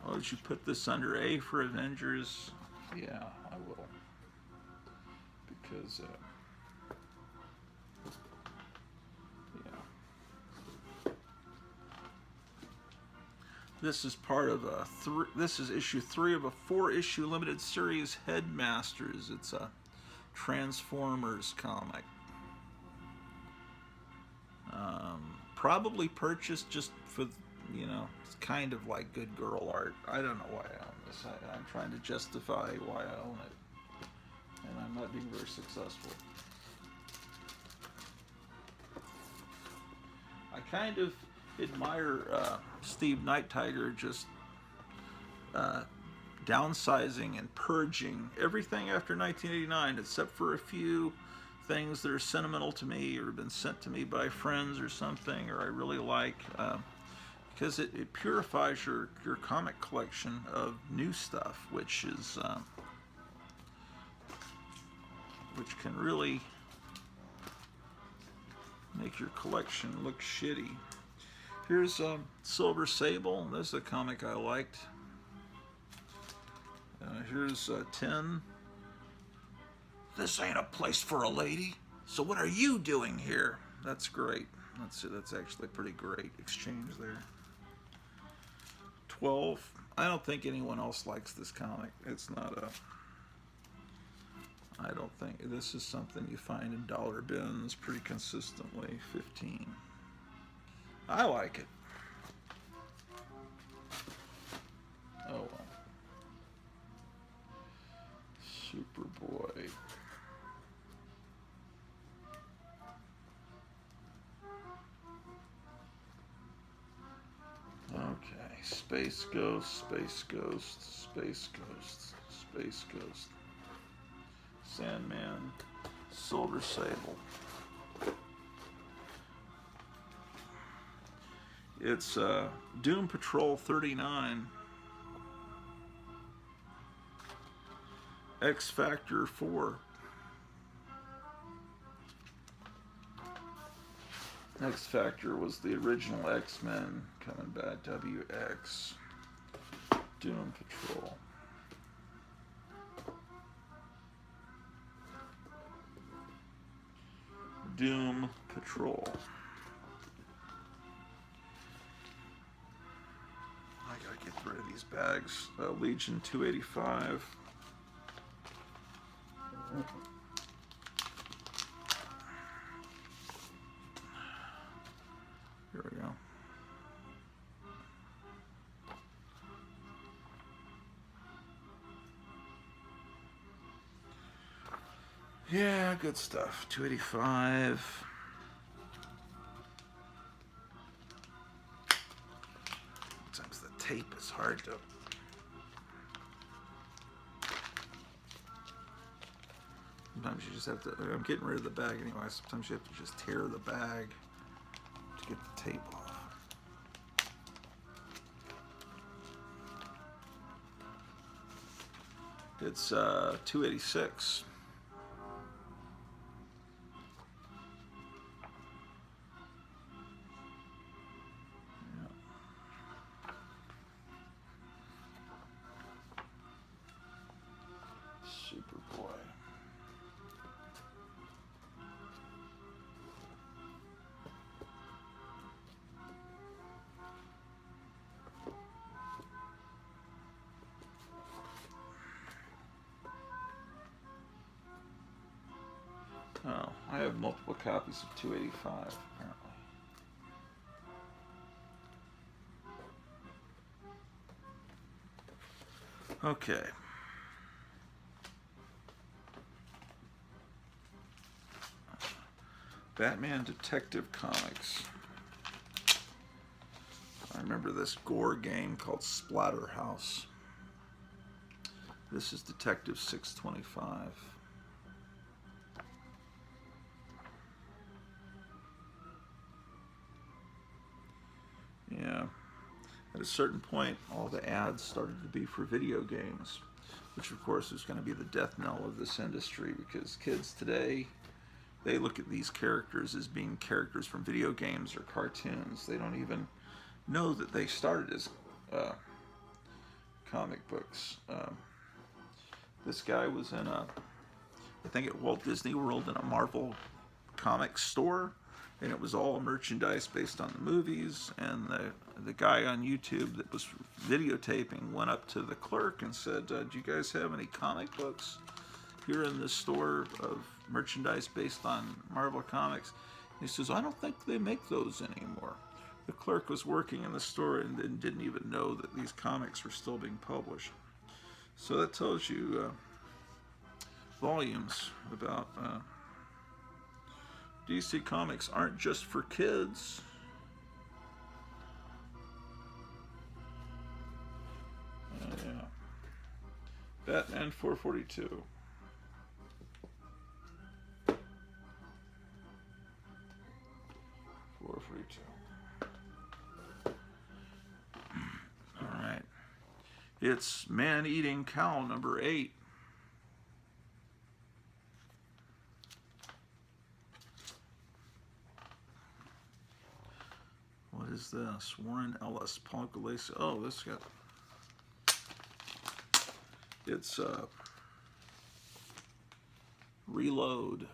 Would you put this under A for Avengers? Yeah, I will. Because, yeah. This is part of a this is issue 3 of a 4-issue limited series, Headmasters. It's a Transformers comic. Probably purchased just for, you know, it's kind of like good girl art. I don't know why I own this. I'm trying to justify why I own it, and I'm not being very successful. I kind of admire Steve Night Tiger just downsizing and purging everything after 1989, except for a few things that are sentimental to me or have been sent to me by friends or something, or I really like, because it purifies your comic collection of new stuff, which is which can really make your collection look shitty. Here's Silver Sable. This is a comic I liked. Here's 10. This ain't a place for a lady, so what are you doing here? That's great. That's actually a pretty great exchange there. 12. I don't think anyone else likes this comic. It's not a... I don't think... This is something you find in dollar bins pretty consistently. 15. I like it. Oh well. Superboy. Space Ghost, Space Ghost, Space Ghost, Space Ghost, Sandman, Silver Sable. It's Doom Patrol 39, X Factor 4. X Factor was the original X-Men coming back. WX. Doom Patrol. Doom Patrol. I gotta get rid of these bags. Legion 285. Here we go. Yeah, good stuff. 285. Sometimes the tape is hard to... Sometimes you just have to... I'm getting rid of the bag anyway. Sometimes you have to just tear the bag to get the tape off. It's 286. Superboy. Oh, I have multiple copies of 285, apparently. Okay. Batman Detective Comics. I remember this gore game called Splatterhouse. This is Detective 625. Yeah. At a certain point, all the ads started to be for video games, which of course is going to be the death knell of this industry, because kids today, they look at these characters as being characters from video games or cartoons. They don't even know that they started as comic books. This guy was in I think at Walt Disney World, in a Marvel Comics store, and it was all merchandise based on the movies. And the guy on YouTube that was videotaping went up to the clerk and said, "Do you guys have any comic books here in this store of merchandise based on Marvel Comics?" And he says, "I don't think they make those anymore." The clerk was working in the store and didn't even know that these comics were still being published. So that tells you volumes about DC Comics aren't just for kids. Yeah. Batman 442. All right. It's Man-Eating Cow number 8. What is this? Warren Ellis, Paul Gulacy. Oh, this got... It's Reload.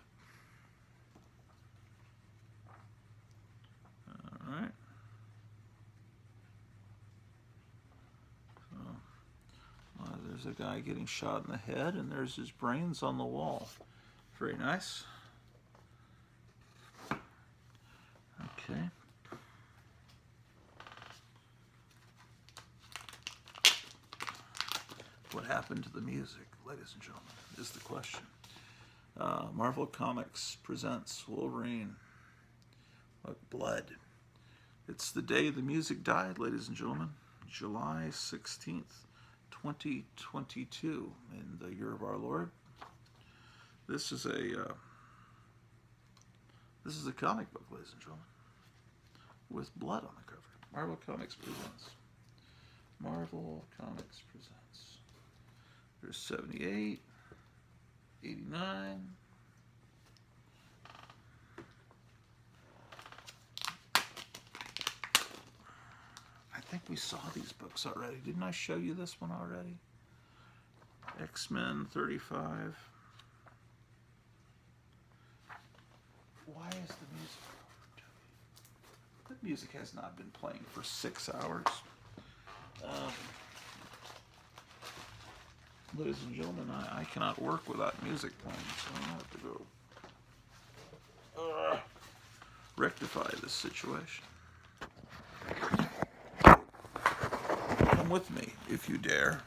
All right. So, there's a guy getting shot in the head, and there's his brains on the wall. Very nice. Okay. What happened to the music, ladies and gentlemen, is the question. Marvel Comics presents Wolverine. Blood. It's the day the music died, ladies and gentlemen. July 16th, 2022, in the year of our Lord. This is a comic book, ladies and gentlemen, with blood on the cover. Marvel Comics presents. Marvel Comics presents. There's 78, 89. I think we saw these books already. Didn't I show you this one already? X-Men 35. Why is the music over? The music has not been playing for 6 hours. Ladies and gentlemen, I cannot work without music playing, so I have to go rectify this situation. Come with me, if you dare.